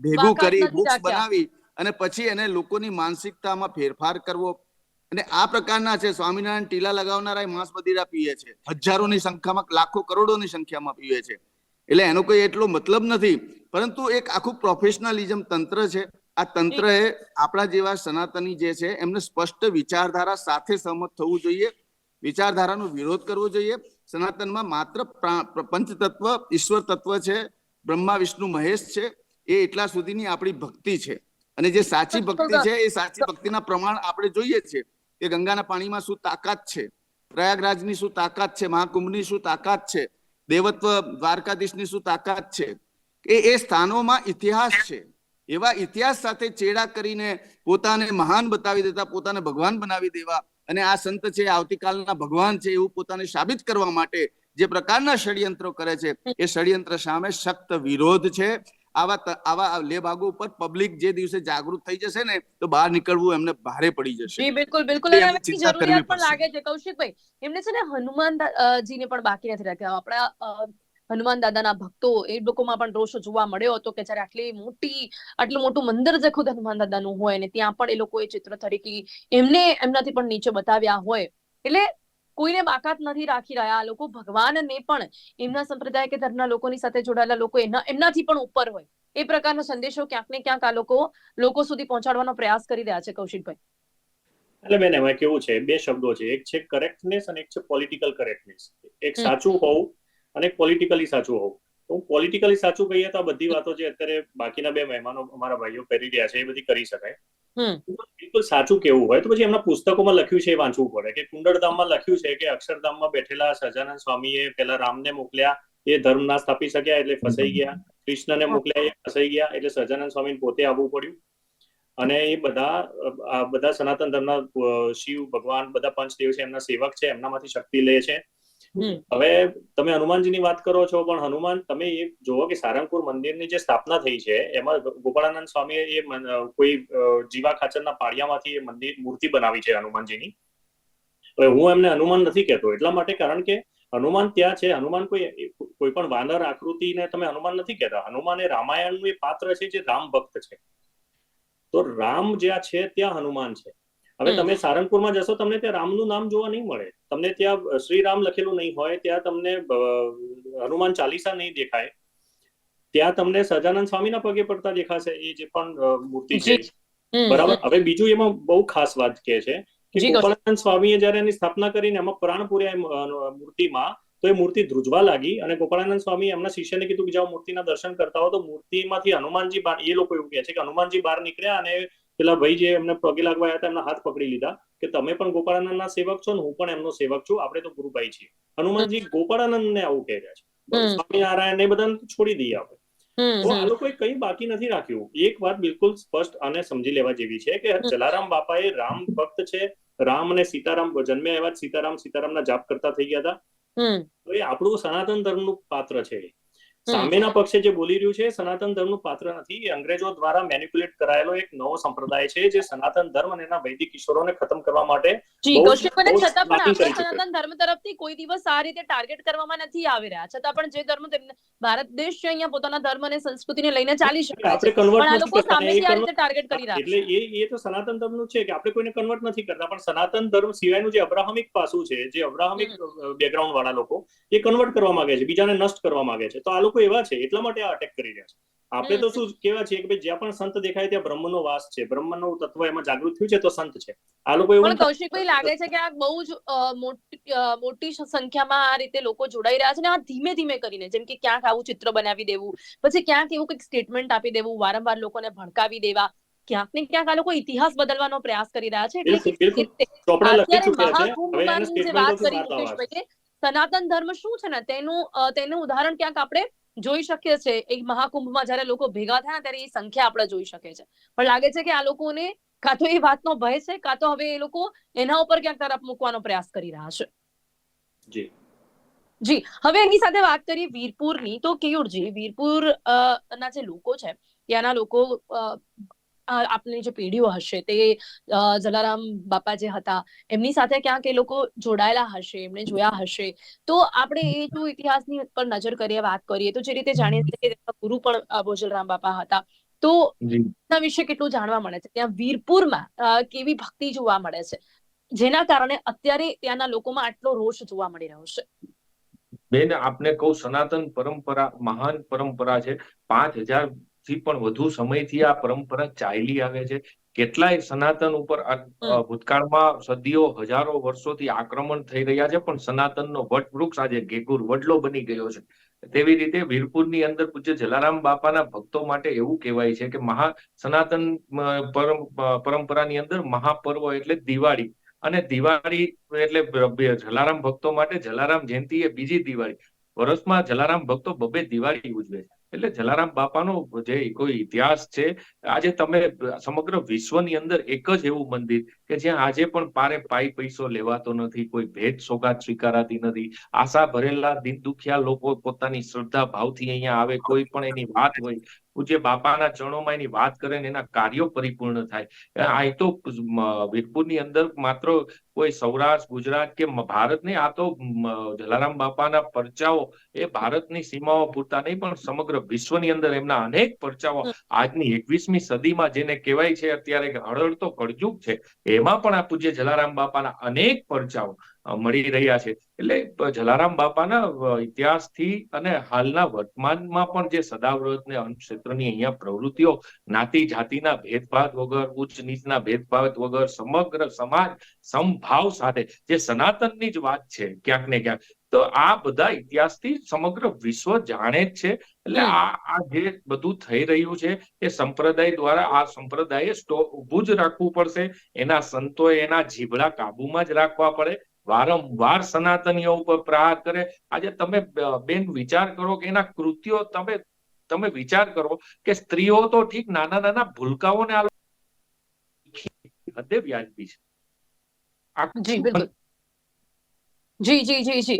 ભેગું કરી બુક્સ બનાવી અને પછી એને લોકોની માનસિકતામાં ફેરફાર કરવો. અને આ પ્રકારના છે. સ્વામિનારાયણ ટીલા લગાવનારા માંસ મદિરા પીએ છે, હજારોની સંખ્યામાં, લાખો કરોડોની સંખ્યામાં પીવે છે. એટલે એનો કોઈ એટલો મતલબ નથી, પરંતુ એક આખું પ્રોફેશનલિઝમ તંત્ર છે. આ તંત્ર એ આપણા જેવા સનાતની જે છે એમને સ્પષ્ટ વિચારધારા સાથે સહમત થવું જોઈએ, વિચારધારાનો વિરોધ કરવો જોઈએ. સનાતનમાં માત્ર પંચતત્વ, ઈશ્વર તત્વ છે, બ્રહ્મા વિષ્ણુ મહેશ છે, એ એટલા સુધીની આપણી ભક્તિ છે. અને જે સાચી ભક્તિ છે એ સાચી ભક્તિના પ્રમાણ આપણે જોઈએ છીએ કે ગંગાના પાણીમાં શું તાકાત છે, પ્રયાગરાજની શું તાકાત છે, મહાકુંભની શું તાકાત છે. દેવત્વ દ્વારકાધીશની શું તાકાત છે, એ સ્થાનોમાં ઇતિહાસ છે. એવા ઇતિહાસ સાથે ચેડા કરીને પોતાને મહાન બતાવી દેતા, પોતાને ભગવાન બનાવી દેવા અને આ સંત છે આવતીકાલના ભગવાન છે એવું પોતાને સાબિત કરવા માટે જે પ્રકારના ષડયંત્રો કરે છે એ ષડયંત્ર સામે સખ્ત વિરોધ છે. આવા લેભાગો ઉપર પબ્લિક જે દિવસે જાગૃત થઈ જશે ને તો બહાર નીકળવું એમને ભારે પડી જશે. જી બિલકુલ બિલકુલ. અને એમની જરૂરિયાત પણ લાગે છે કૌશિકભાઈ. એમને છે ને હનુમાનજીને પણ બાકી નથી રાખ્યા. આપણા હનુમાન દાદાના ભક્તો એ લોકોમાં પણ રોષ જોવા મળ્યો હતો કે જયારે આટલું મોટું મંદિર જે ખુદ હનુમાન દાદાનું હોય ને ત્યાં પણ એ લોકોએ ચિત્ર તરીકે એમનાથી પણ નીચે બતાવ્યા હોય. એટલે કોઈને બાકાત નથી રાખી રહ્યા આ લોકો. ભગવાનને પણ એમના સંપ્રદાય કે ધર્મના લોકોની સાથે જોડાયેલા લોકો એમનાથી પણ ઉપર હોય એ પ્રકારનો સંદેશો ક્યાંક ને ક્યાંક આ લોકો સુધી પહોંચાડવાનો પ્રયાસ કરી રહ્યા છે કૌશિકભાઈ. એટલે બેન એમાં કેવું છે, બે શબ્દો છે, એક છે કરેક્ટનેસ અને એક છે પોલિટિકલ કરેક્ટનેસ. એક સાચું હોવું અને પોલિટિકલી સાચું હોવું. તો હું પોલિટિકલી સાચું કહીએ તો આ બધી વાતો જે અત્યારે બાકીના બે મહેમાનો અમારા ભાઈઓ કરી રહ્યા છે એ બધી કરી શકાય. બિલકુલ સાચું કેવું હોય તો પછી એમના પુસ્તકોમાં લખ્યું છે એ વાંચવું પડે. કે કુંડળધામમાં લખ્યું છે કે અક્ષરધામમાં બેઠેલા સહજાનંદ સ્વામીએ પેલા રામને મોકલ્યા, એ ધર્મ ના સ્થાપી શક્યા એટલે ફસાઈ ગયા. કૃષ્ણને મોકલ્યા, એ ફસાઈ ગયા એટલે સહજાનંદ સ્વામીને પોતે આવવું પડ્યું. અને એ બધા સનાતન ધર્મના શિવ ભગવાન બધા પંચદેવ છે, એમના સેવક છે, એમનામાંથી શક્તિ લે છે. હવે તમે હનુમાનજીની વાત કરો છો, પણ હનુમાન તમે એ જોવો કે સારંગપુર મંદિરની જે સ્થાપના થઈ છે એમાં ગોપાળાનંદ સ્વામીએ એ કોઈ જીવા ખાચરના પાળિયામાંથી એ મૂર્તિ બનાવી છે હનુમાનજીની. હવે હું એમને હનુમાન નથી કહેતો એટલા માટે કારણ કે હનુમાન ત્યાં છે. હનુમાન કોઈ પણ વાનર આકૃતિને તમે હનુમાન નથી કહેતા. હનુમાન એ રામાયણનું એ પાત્ર છે જે રામ ભક્ત છે. તો રામ જ્યાં છે ત્યાં હનુમાન છે. હવે તમે સારંગપુરમાં જશો તમને ત્યાં રામનું નામ જોવા નહીં મળે. તમને ત્યાં શ્રી રામ લખેલું નહીં હોય, ત્યાં તમને હનુમાન ચાલીસા નહીં દેખાય, ત્યાં તમને સહજાનંદ સ્વામીના પગે પડતા દેખાશે એ જે પણ મૂર્તિ છે. બરાબર. હવે બીજું એમાં બહુ ખાસ વાત કે છે કે ગોપાળાનંદ સ્વામીએ જયારે એની સ્થાપના કરીને એમાં પ્રાણ પૂર્યા મૂર્તિમાં, તો એ મૂર્તિ ધ્રુજવા લાગી અને ગોપાળાનંદ સ્વામી એમના શિષ્યને કીધું કે જાઓ મૂર્તિના દર્શન કરતા હો. તો મૂર્તિમાંથી હનુમાનજી બહાર, એ લોકો એવું કહે છે કે હનુમાનજી બહાર નીકળ્યા અને પેલા ભાઈ જે એમને પગે લાગવા આવ્યા હતા એમના હાથ પકડી લીધા કે તમે પણ ગોપાળાનંદના સેવક છો ને હું પણ એમનો સેવક છું, આપણે તો ગુરુભાઈ છીએ. હનુમાનજી ગોપાળાનંદને આવું કહે રહ્યા છે. સ્વામિનારાયણ એ બધાને છોડી દઈએ આપણે. તો આ લોકોએ કઈ બાકી નથી રાખ્યું. એક વાત બિલકુલ સ્પષ્ટ અને સમજી લેવા જેવી છે કે જલારામ બાપા એ રામ ભક્ત છે. રામ અને સીતારામ જન્મ્યા એવા સીતારામના જાપ કરતા થઈ ગયા હતા. તો એ આપણું સનાતન ધર્મનું પાત્ર છે. સામેના પક્ષે જે બોલી રહ્યું છે સનાતન ધર્મનું પાત્ર નથી. એ અંગ્રેજો દ્વારા મેનિપ્યુલેટ કરાયેલો એક નવો સંપ્રદાય છે જે સનાતન ધર્મ અને એના વૈદિક કિશોરોને ખતમ કરવા માટે છતાં પણ સનાતન ધર્મ તરફથી કોઈ દિવસ આ રીતે ટાર્ગેટ કરવામાં નથી આવી રહ્યા. છતાં પણ જે ધર્મ ભારત દેશ છે અહીંયા પોતાના ધર્મ અને સંસ્કૃતિને લઈને ચાલી શકે છે, પણ આ લોકો સામેથી આ રીતે ટાર્ગેટ કરી રહ્યા છે. એટલે એ તો સનાતન ધર્મનું છે કે આપણે કોઈને કન્વર્ટ નથી કરતા, પણ સનાતન ધર્મ સિવાયનું જે અબ્રાહમિક પાસું છે, જે અબ્રાહમિક બેકગ્રાઉન્ડ વાળા લોકો એ કન્વર્ટ કરવા માંગે છે, બીજાને નષ્ટ કરવા માંગે છે. તો આ લોકો એવા છે એટલા માટે આ અટેક કરી રહ્યા છે. આપણે તો શું કેવા છીએ કે ભાઈ જ્યાં પણ સંત દેખાય ત્યાં બ્રહ્મનો વાસ છે, બ્રહ્મનું તત્વ એમાં જાગૃત થયું છે તો સંત છે. આ લોકો એવું પણ કૌશિકભાઈ લાગે છે કે આ બહુ જ મોટી સંખ્યામાં આ રીતે લોકો જોડાઈ રહ્યા છે ને આ ધીમે ધીમે કરીને, જેમ કે ક્યાંક આવું ચિત્ર બનાવી દેવું, પછી ક્યાંક એવું કંઈક સ્ટેટમેન્ટ આપી દેવું, વારંવાર લોકોને ભડકાવી દેવા, ક્યાંક ને ક્યાંક આ લોકો ઇતિહાસ બદલવાનો પ્રયાસ કરી રહ્યા છે. એટલે અત્યારે મહાકુંભની જે વાત કરી મુકેશભાઈ, સનાતન ધર્મ શું છે ને તેનું ઉદાહરણ ક્યાંક આપણે જોઈ શકીએ છીએ. એક મહાકુંભમાં જયારે લોકો ભેગા થયા ત્યારે એ સંખ્યા આપણે જોઈ શકીએ છીએ. પણ લાગે છે કે આ લોકોને કાં તો એ વાતનો ભય છે, કાં તો હવે એ લોકો એના ઉપર ક્યાંક તરફ મૂકવાનો પ્રયાસ કરી રહ્યા છે. જી હવે એની સાથે વાત કરીએ વીરપુરની. તો કેયુરજી, વીરપુર ના જે લોકો છે ત્યાંના લોકો, આપની જે પેઢીઓ હશે તે જલારામ બાપા જે હતા એમની સાથે ક્યાંક એ લોકો જોડાયેલા હશે, એમને જોયા હશે. તો આપણે એ જો ઇતિહાસની પર નજર કરીએ, વાત કરીએ તો જે રીતે જાણીએ છીએ કે ગુરુ પણ બોજલરામ બાપા હતા. તો એના વિશે કેટલું જાણવા મળે છે? ત્યાં વીરપુરમાં કેવી ભક્તિ જોવા મળે છે જેના કારણે અત્યારે ત્યાંના લોકોમાં આટલો રોષ જોવા મળી રહ્યો છે? બેન, આપને કહું, સનાતન પરંપરા મહાન પરંપરા છે. 5000 થી પણ વધુ સમયથી આ પરંપરા ચાલી આવે છે. કેટલાય સનાતન ઉપર ભૂતકાળમાં સદીઓ હજારો વર્ષોથી આક્રમણ થઈ રહ્યા છે, પણ સનાતનનો વટવૃક્ષ આજે ગેગુર વડલો બની ગયો છે. તેવી રીતે વીરપુરની અંદર પૂજ્ય જલારામ બાપાના ભક્તો માટે એવું કહેવાય છે કે સનાતન પરંપરાની અંદર મહાપર્વ એટલે દિવાળી, અને દિવાળી એટલે જલારામ ભક્તો માટે જલારામ જયંતિ એ બીજી દિવાળી. વર્ષમાં જલારામ ભક્તો બબે દિવાળી ઉજવે છે. એટલે જલારામ બાપાનો જે કોઈ ઇતિહાસ છે, આજે તમે સમગ્ર વિશ્વની અંદર એક જ એવું મંદિર કે જ્યાં આજે પણ પારે પાઈ પૈસો લેવાતો નથી, કોઈ ભેટ સોગાત સ્વીકારાતી નથી. આશા ભરેલા દિન દુખિયા લોકો પોતાની શ્રદ્ધા ભાવથી અહીંયા આવે, કોઈ પણ એની વાત હોય, પૂજ્ય બાપાના ચરણોમાં એની વાત કરે ને એના કાર્યો પરિપૂર્ણ થાય. આ તો વીરપુરની અંદર માત્ર કોઈ સૌરાષ્ટ્ર, ગુજરાત કે ભારત નહીં, આ તો જલારામ બાપાના પરચાઓ એ ભારતની સીમાઓ પૂરતા નહીં પણ સમગ્ર વિશ્વની અંદર એમના અનેક પરચાઓ આજની 21મી સદીમાં જેને કહેવાય છે અત્યારે હળહળતો કળયુગ છે, એમાં પણ આ પૂજ્ય જલારામ બાપાના અનેક પરચાઓ મળી રહ્યા છે. એટલે જલારામ બાપાના ઇતિહાસથી અને હાલના વર્તમાનમાં પણ જે સદાવ્રત ને અન્ન ક્ષેત્રની અહીંયા પ્રવૃત્તિઓ જ્ઞાતિ જાતિના ભેદભાવ વગર, ઉચ્ચ નીચના ભેદભાવ વગર સમગ્ર સમાજ સમભાવ સાથે જે સનાતનની જ વાત છે ક્યાંક ને ક્યાંક, તો આ બધા ઇતિહાસથી સમગ્ર વિશ્વ જાણે જ છે. એટલે આ જે બધું થઈ રહ્યું છે એ સંપ્રદાય દ્વારા આ સંપ્રદાયે ઊભું જ રાખવું પડશે. એના સંતોએ એના જીભડા કાબુમાં જ રાખવા પડે. વારંવાર સનાતનીઓ ઉપર પ્રહાર કરે. આજે તમે બેન વિચાર કરો કે એના કૃત્યો તમે વિચાર કરો કે સ્ત્રીઓ તો ઠીક, નાના નાના ભૂલકાઓને આ હદે વ્યાજબી છે. જી બિલકુલ. જી જી જી જી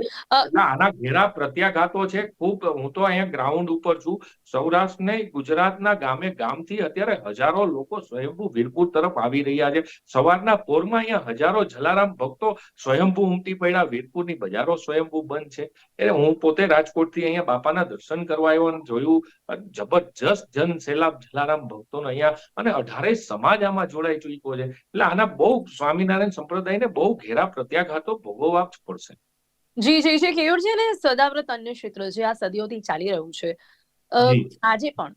આના ઘેરા પ્રત્યાઘાતો છે ખૂબ. હું તો અહીંયા ગ્રાઉન્ડ ઉપર છું. સૌરાષ્ટ્ર ને ગુજરાતના ગામે ગામથી અત્યારે હજારો લોકો સ્વયંભૂ વીરપુર તરફ આવી રહ્યા છે. સવારના પોરમાં અહીંયા હજારો જલારામ ભક્તો સ્વયંભૂ ઉમટી પડ્યા. વીરપુરની બજારો સ્વયંભૂ બંધ છે. એટલે હું પોતે રાજકોટથી અહીંયા બાપાના દર્શન કરવા આવ્યો અને જોયું જબરજસ્ત જન સૈલાબ જલારામ ભક્તોનો અહીંયા, અને 18 સમાજ આમાં જોડાઈ ચૂક્યો છે. એટલે આના બહુ સ્વામિનારાયણ સંપ્રદાયને બહુ ઘેરા પ્રત્યાઘાતો ભોગવવા જ પડશે. જી જી જી કેયુરજી, અને સદાવ્રત અન્ય ક્ષેત્ર જે આ સદીઓથી ચાલી રહ્યું છે, આજે પણ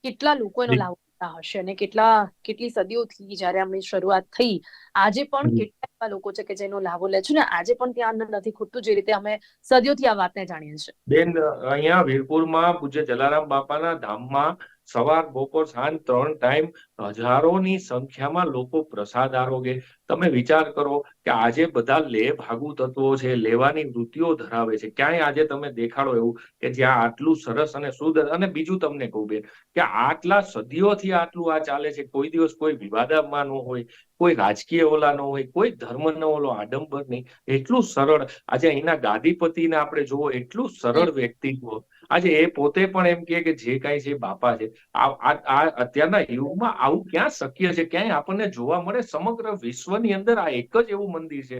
કેટલા લોકો એનો લાભ લેતા હશે અને કેટલી સદીઓથી જયારે આમની શરૂઆત થઈ, આજે પણ કેટલા એવા લોકો છે કે જેનો લાભો લે છે ને આજે પણ ત્યાં નથી ખૂટતું, જે રીતે અમે સદીઓથી આ વાતને જાણીએ છીએ. બેન, અહીંયા વીરપુરમાં પૂજ્ય જલારામ બાપાના ધામમાં સવાર, બપોર, સાંજ 3 ટાઈમ હજારોની સંખ્યામાં લોકો પ્રસાદ આરોગે. તમે વિચાર કરો કે આજે બધા ભાગુ તત્વો છે, લેવાની વૃત્તિઓ ધરાવે છે. ક્યાંય આજે તમે દેખાડો એવું કે જ્યાં આટલું સરસ અને શુદ્ધ. અને બીજું તમને કહું બેન કે આટલા સદીઓથી આટલું આ ચાલે છે. કોઈ દિવસ કોઈ વિવાદમાં ન હોય, કોઈ રાજકીય ઓલા ન હોય, કોઈ ધર્મનો ઓલો આડંબર નહીં. એટલું સરળ. આજે અહીંના ગાદીપતિને આપણે જોવો, એટલું સરળ વ્યક્તિત્વ. આજે એ પોતે પણ એમ કે જે કાંઈ છે બાપા છે. આ અત્યારના યુગમાં આવું ક્યાં શક્ય છે? ક્યાંય આપણને જોવા મળે? સમગ્ર વિશ્વની અંદર આ એક જ એવું મંદિર છે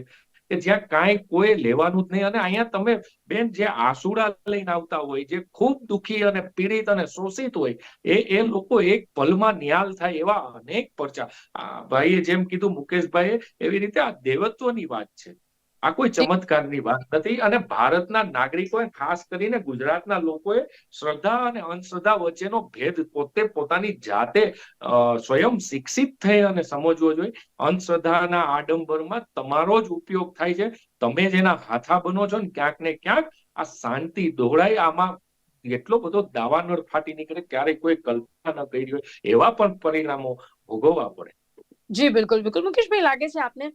કે જ્યાં કાંઈ કોઈ લેવાનું જ નહીં. અને અહીંયા તમે બેન જે આસુડા લઈને આવતા હોય, જે ખૂબ દુઃખી અને પીડિત અને શોષિત હોય, એ લોકો એક પલમાં નિહાલ થાય એવા અનેક પરચા. ભાઈએ જેમ કીધું, મુકેશભાઈએ, એવી રીતે આ દેવત્વની વાત છે. આ કોઈ ચમત્કારની વાત નથી. અને ભારતના નાગરિકોએ, ખાસ કરીને ગુજરાતના લોકોએ શ્રદ્ધા અને અંધશ્રદ્ધા વચ્ચેનો ભેદ પોતે પોતાની જાતે સ્વયં શિક્ષિત થઈ અને સમજવો જોઈએ. અંધશ્રદ્ધાના આડંબરમાં તમારો જ ઉપયોગ થાય છે. તમે જેના હાથા બનો છો ને, ક્યાંક ને ક્યાંક આ શાંતિ દોહડાય. આમાં એટલો બધો દાવાનળ ફાટી નીકળે, ક્યારેય કોઈ કલ્પના ન કરી હોય એવા પણ પરિણામો ભોગવવા પડે. જી બિલકુલ બિલકુલ. મુકેશભાઈ, લાગે છે આપને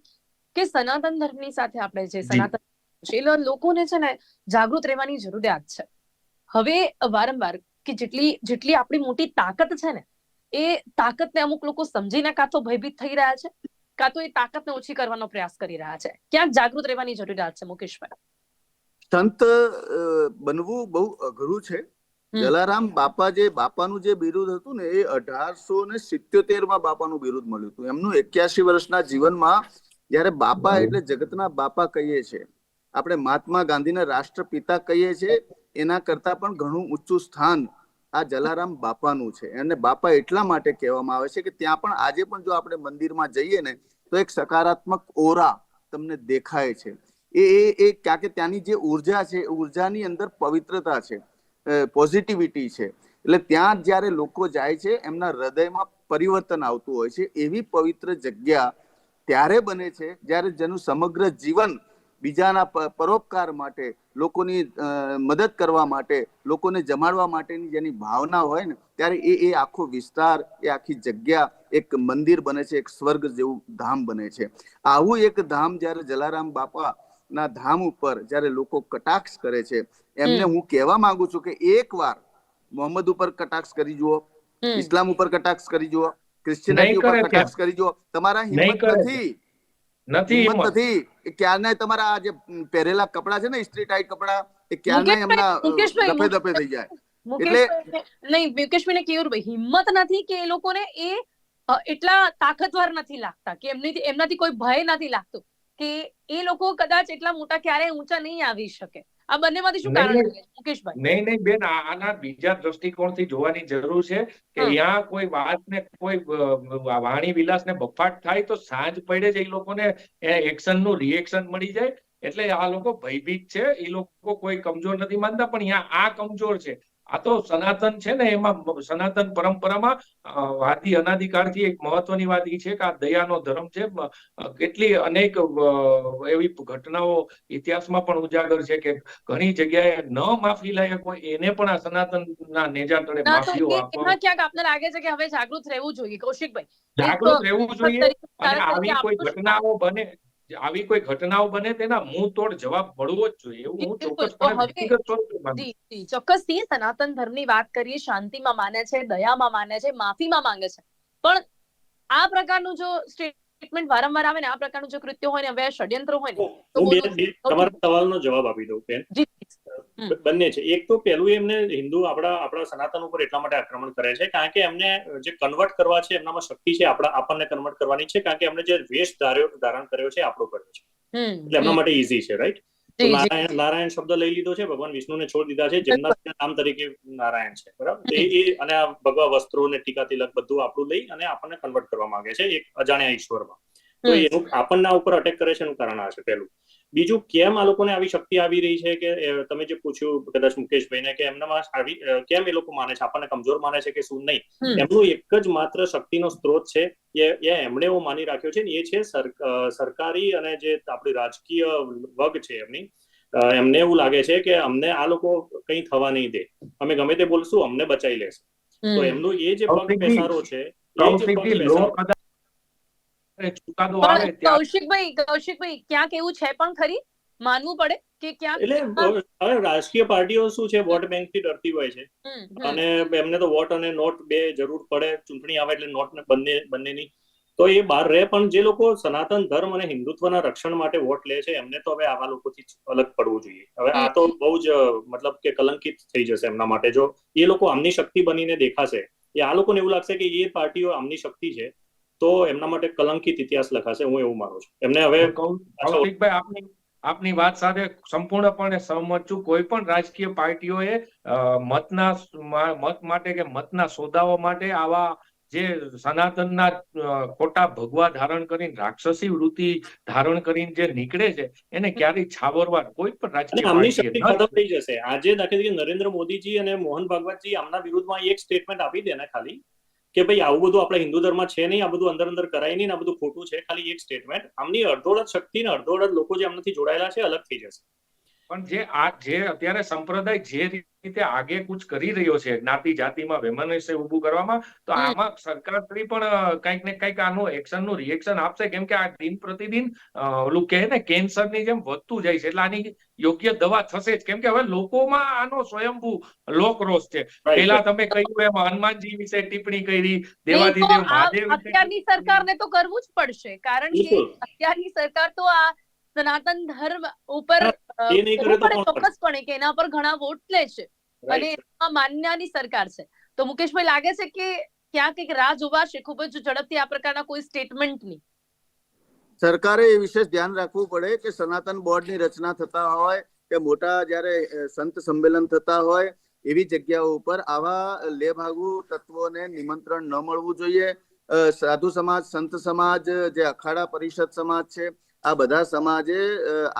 કે સનાતન ધર્મની સાથે આપણે જે સનાતન છે એ લોકોને છે ને જાગૃત રહેવાની જરૂરિયાત છે. હવે વારંવાર કે જેટલી આપણી મોટી તાકાત છે ને, એ તાકાતને અમુક લોકો સમજીને કાં તો ભયભીત થઈ રહ્યા છે, કાં તો એ તાકાતને ઓછી કરવાનો પ્રયાસ કરી રહ્યા છે. ક્યાંક જાગૃત રહેવાની જરૂરિયાત છે મુકેશભાઈ. સંત બનવું બહુ અઘરું છે. જલારામ બાપાનું જે બિરુદ હતું ને, એ 1877માં બાપાનું બિરુદ મળ્યું હતું. એમનું 81 વર્ષના જીવનમાં જયારે બાપા એટલે જગતના બાપા કહીએ છીએ, આપણે મહાત્મા ગાંધીના રાષ્ટ્રપિતા કહીએ છીએ, એના કરતા પણ ઘણું ઊંચું સ્થાન આ જલારામ બાપાનું છે. અને બાપા એટલા માટે કહેવામાં આવે છે કે ત્યાં પણ આજે પણ જો આપણે મંદિરમાં જઈએ ને, તો એક સકારાત્મક ઓરા તમને દેખાય છે. એ ક્યાં કે ત્યાંની જે ઉર્જા છે, ઉર્જાની અંદર પવિત્રતા છે, પોઝિટિવિટી છે. એટલે ત્યાં જયારે લોકો જાય છે, એમના હૃદયમાં પરિવર્તન આવતું હોય છે. એવી પવિત્ર જગ્યા ત્યારે બને છે જ્યારે જેનું સમગ્ર જીવન બીજાના પરોપકાર માટે, લોકોની મદદ કરવા માટે, લોકોને જમાડવા માટેની જેની ભાવના હોય ને, ત્યારે એ આખો વિસ્તાર, એ આખી જગ્યા એક મંદિર બને છે, એક સ્વર્ગ જેવું ધામ બને છે. આવું એક ધામ જ્યારે જલારામ બાપા ના ધામ ઉપર જ્યારે લોકો કટાક્ષ કરે છે, એમને હું કહેવા માંગુ છું કે એકવાર મોહમ્મદ ઉપર કટાક્ષ કરી જુઓ, ઇસ્લામ ઉપર કટાક્ષ કરી જુઓ, ક્રિશ્ચિયનિટી ઉપર કટાક્ષ કરી જુઓ. તમારા હિંમત નથી એ ક્યારના તમારા આ જે પહેરેલા કપડા છે ને ઇસ્ત્રી ટાઈટ કપડા એ ક્યારના એમના દફે દફે થઈ જાય. મુકેશભાઈને કેવું હિંમત નથી કે એ લોકોને એ એટલા તાકાતવર નથી લાગતા કે એમનાથી કોઈ ભય નથી લાગતો કે એ લોકો કદાચ એટલા મોટા ક્યારેય ઊંચા નહીં આવી શકે. આ બંનેમાંથી શું કારણ છે મુકેશભાઈ? નહીં બેન, આના બીજા દ્રષ્ટિકોણથી જોવાની જરૂર છે કે અહીંયા કોઈ વાતને કોઈ વાણી વિલાસ ને બફાટ થાય તો સાંજ પડે જ એ લોકોને એક્શન નું રિએક્શન મળી જાય. એટલે આ લોકો ભયભીત છે, એ લોકો કોઈ કમજોર નથી માનતા, પણ અહીંયા આ કમજોર છે. આ તો સનાતન છે ને, એમાં સનાતન પરંપરામાં વાદી અનાદિકાળથી એક મહત્વની વાત એ છે કે આ દયાનો ધર્મ છે. કેટલી અનેક એવી ઘટનાઓ ઇતિહાસમાં પણ ઉજાગર છે કે ઘણી જગ્યાએ ન માફી લાયક હોય એને પણ આ સનાતનના નેજા તળે માફીઓ આપવા. ક્યાંક આપને લાગે છે કે હવે જાગૃત રહેવું જોઈએ કૌશિકભાઈ? જાગૃત રહેવું જોઈએ અને આવી કોઈ ઘટનાઓ બને તેના મુંહ તોડ જવાબ મળવો જ જોઈએ એવું હું ચોક્કસપણે ચોક્કસથી સનાતન ધર્મની વાત કરીએ, શાંતિમાં માને છે, દયામાં માને છે, માફીમાં માંગે છે, પણ આ પ્રકારનું જો સ્ટેટમેન્ટ વારંવાર આવે ને, આ પ્રકારનું જો કૃત્ય હોય ને, હવે ષડયંત્ર હોય ને, તમારા સવાલનો જવાબ આપી દઉં બેન. બંને છે. એક તો પહેલું એમને હિન્દુ આપણા સનાતન ઉપર એટલા માટે આક્રમણ કરે છે કારણ કે એમને જે કન્વર્ટ કરવા છે એમનામાં શક્તિ છે, આપણને કન્વર્ટ કરવાની છે, કારણ કે એમને જે વેશ ધારણ કર્યો છે આપણો કર્યો છે, એટલે એમના માટે ઈઝી છે, રાઈટ? નારાયણ શબ્દ લઈ લીધો છે, ભગવાન વિષ્ણુને છોડી દીધા છે, જેમના નામ તરીકે નારાયણ છે, બરાબર? અને આ ભગવા વસ્ત્રો ને ટીકા તિલક બધું આપણું લઈ અને આપણને કન્વર્ટ કરવા માંગે છે એક અજાણ્યા ઈશ્વરમાં. તો એનું આપણના ઉપર અટેક કરે છે એનું કારણ આ છે પહેલું. બીજું, કેમ આ લોકોને આવી શક્તિ આવી રહી છે કે તમે જે પૂછ્યું કદાચ મુકેશભાઈને કે એમનામાં આવી કેમ એ લોકો માને છે આપણને કમજોર માને છે કે શું? નહીં, એમનું એક જ માત્ર શક્તિનો સ્ત્રોત છે એ એમણે એવો માની રાખ્યો છે ને, એ છે સરકારી અને જે આપણી રાજકીય વર્ગ છે એમની. એમને એવું લાગે છે કે અમને આ લોકો કંઈ થવા નહીં દે, અમે ગમે તે બોલશું અમને બચાવી લેશે. તો એમનું એ જે પગ પેસારો છે કૌશિકભાઈ ક્યાંક એવું છે પણ ખરી, માનવું પડે કે ક્યાંક. એટલે હવે રાજકીય પાર્ટીઓ શું છે, વોટ બેંક થી ડરતી હોય છે અને એમને તો વોટ અને નોટ બે જરૂર પડે, ચૂંટણી આવે એટલે નોટ ને બંનેની તો એ બહાર રહે. પણ જે લોકો સનાતન ધર્મ અને હિન્દુત્વના રક્ષણ માટે વોટ લે છે એમને તો હવે આવા લોકોથી અલગ પડવું જોઈએ. હવે આ તો બહુ જ મતલબ કે કલંકિત થઈ જશે એમના માટે જો એ લોકો આમની શક્તિ બનીને દેખાશે. આ લોકોને એવું લાગશે કે એ પાર્ટીઓ આમની શક્તિ છે તો એમના માટે કલંકિત ઇતિહાસ લખાશે. હું એવું માનું છું. એમને હવે કૌશિકભાઈ આપની વાત સાથે સંપૂર્ણપણે સહમત છું. કોઈ પણ રાજકીય પાર્ટીઓએ મત માટે કે મતના સોદાઓ માટે આવા જે સનાતનના ખોટા ભગવા ધારણ કરીને રાક્ષસી વૃત્તિ ધારણ કરીને જે નીકળે છે એને ક્યારેય છાવરવા કોઈ પણ રાજકીય આમની શક્તિ ખતમ થઈ જશે. આજે દાખલા તરીકે નરેન્દ્ર મોદીજી અને મોહન ભાગવતજી આમના વિરુદ્ધમાં એક સ્ટેટમેન્ટ આપી દે ને ખાલી કે ભાઈ આવું બધું આપણે હિન્દુ ધર્મ છે નહીં, આ બધું અંદર કરાય નહીં, આ બધું ખોટું છે, ખાલી એક સ્ટેટમેન્ટ આમની અડધોઅડધ શક્તિ ને અડધોઅડધ લોકો જે આમનાથી જોડાયેલા છે અલગ થઈ જશે. પણ જે અત્યારે સંપ્રદાય જે રીતે આગે કૂચ કરી રહ્યો છે જ્ઞાતિ જાતિમાં વૈમનસ્ય ઉભું કરવામાં, તો આમાં સરકાર પણ કંઈક ને કંઈક આનું એક્શનનું રિએક્શન આપશે, કેમ કે આ દિન પ્રતિદિન ઓલું કહે ને કેન્સરની જેમ વધતું જાય છે. એટલે આની યોગ્ય દવા થશે જ, કેમ કે હવે લોકોમાં આનો સ્વયંભૂ લોકરોષ છે. પેલા તમે કહ્યું એમ હનુમાનજી વિશે ટિપ્પણી કરી, દેવાધિદેવ મહાદેવ. અત્યારની સરકારને તો કરવું જ પડશે, કારણ કે અત્યારની સરકાર તો આ સનાતન ધર્મ ઉપર ચોક્કસપણે કે એના પર ઘણા વોટ લે છે અને એમાં માન્યાની સરકાર છે. તો મુકેશભાઈ લાગે છે કે ક્યાંક એક રાહ જોવાશે ખૂબ જ ઝડપથી આ પ્રકારના કોઈ સ્ટેટમેન્ટની? સરકારે એ વિશેષ ધ્યાન રાખવું પડે કે સનાતન બોર્ડની રચના થતા હોય કે મોટા જયારે સંત સંમેલન થતા હોય એવી જગ્યાઓ ઉપર આવા લેભાગુ તત્વોને નિમંત્રણ ન મળવું જોઈએ. સાધુ સમાજ, સંત સમાજ, જે અખાડા પરિષદ સમાજ છે, આ બધા સમાજે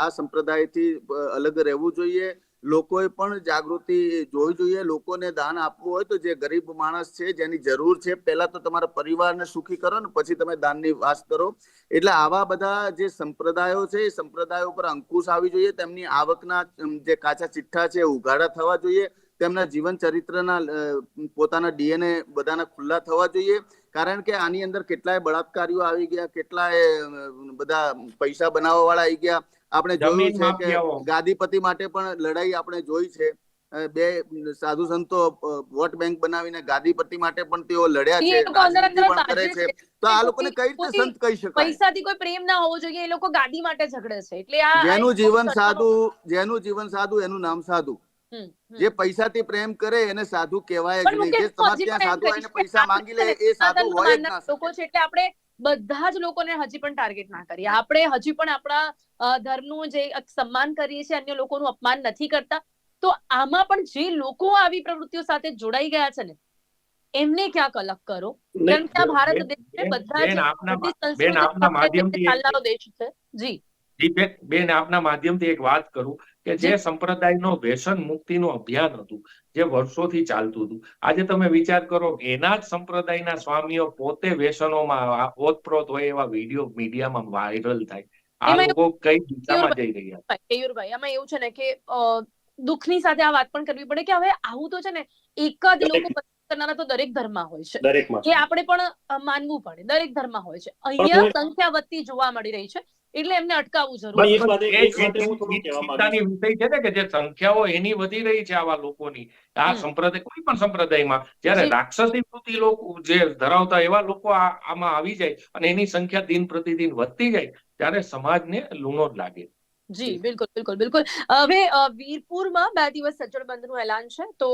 આ સંપ્રદાયથી અલગ રહેવું જોઈએ. લોકોએ પણ જાગૃતિ જોવી જોઈએ. લોકોને દાન આપવું હોય તો જે ગરીબ માણસ છે જેની જરૂર છે, પહેલા તો તમારા પરિવારને સુખી કરો ને પછી તમે દાનની વાત કરો. એટલે આવા બધા જે સંપ્રદાયો છે એ સંપ્રદાયો પર અંકુશ આવી જોઈએ. તેમની આવકના જે કાચા ચિઠ્ઠા છે ઉઘાડા થવા જોઈએ. તેમના જીવન ચરિત્રના પોતાના ડીએનએ બધાના ખુલ્લા થવા જોઈએ. કારણ કે આની અંદર કેટલાય બળાત્કારીઓ આવી ગયા, કેટલાય બધા પૈસા બનાવવા વાળા આવી ગયા. આપણે જોયું જમીન છે કે માફિયાઓ ગાદીપતિ માટે પણ લડાઈ આપણે જોઈ છે. બે સાધુ સંતો વોટ બેંક બનાવીને ગાદીપતિ માટે પણ તેઓ લડ્યા એ છે, લોકો અંદર રાજનીતિ અંદર પણ કરે બાજે છે. છે. તો આ કોઈ- લોકોને કઈ રીતે કોઈ સંત કહી શકાય? પૈસાથી કોઈ પ્રેમ ના હોવો જોઈએ, એ લોકો ગાદી માટે ઝઘડે છે. એટલે આ જેનું એક જીવન બહુ સાધુ, જેનું જીવન સાધુ એનું નામ સાધુ. હમ, હમ. જે પૈસાથી પ્રેમ કરે એને સાધુ કહેવાય જ પણ નહીં. જે મુકેશ, તમારે હજી ત્યાં પણ એમ સાધુ આવીને કહીશ કે પૈસા આપણે માંગી લે છે ને એ સાધુ સનાતન હોય જ માનનારા ના લોકો શકે. છે, એટલે આપણે બધા જ લોકોને હજી પણ ટાર્ગેટ ના કરીએ. આપણે હજી પણ આપણા ધર્મનું જે સન્માન કરીએ છીએ, અન્ય લોકોનું અપમાન નથી કરતા. તો આમાં પણ જે લોકો આવી પ્રવૃત્તિઓ સાથે જોડાઈ ગયા છે ને, એમને ક્યાંક અલગ કરો. કારણ કે આ ભારત બેન દેશ છે, બધા બેન જ આપના બધી બેન સંસ્કૃતિ આપના માધ્યમથી ચાલનારો દેશ છે. જી બેન આપના માધ્યમથી એક વાત કરું કે જે જી સંપ્રદાયનો વ્યસન મુક્તિનું અભિયાન હતું, જે વર્ષોથી ચાલતું હતું, આજે તમે વિચાર કરો એના જ સંપ્રદાયના સ્વામીઓ પોતે વ્યસનોમાં ઓતપ્રોત હોય એવા વિડીયો મીડિયામાં વાયરલ થાય. આ એમાં લોકો કઈ દિશામાં જઈ રહ્યા? કેયુરભાઈ, આમાં એવું છે ને કે દુઃખની સાથે આ વાત પણ કરવી પડે કે હવે આવું તો છે ને એક જ લોકો પસંદ કરનારા તો દરેક ધર્મમાં હોય છે. દરેકમાં એ આપણે પણ માનવું પડે, દરેક ધર્મમાં હોય છે. પણ અહીંયા હું સંખ્યા વધતી જોવા મળી રહી છે, એટલે એમને અટકાવવું પણ જરૂરી એક છે. વાત હું થોડું કહેવા ચિંતાની માંગીશ. વિષય છે ને કે જે સંખ્યાઓ એની વધી રહી છે આવા લોકોની, આ હમ. સંપ્રદાય કોઈ પણ સંપ્રદાયમાં જ્યારે જી રાક્ષસી વૃત્તિ લોકો જે ધરાવતા એવા લોકો આમાં આવી જાય અને એની સંખ્યા દિન પ્રતિદિન વધતી જાય ત્યારે સમાજને લૂણો જ લાગે. જી બિલકુલ બિલકુલ બિલકુલ. હવે વીરપુરમાં 2 દિવસ સજ્જડ બંધનું એલાન છે. તો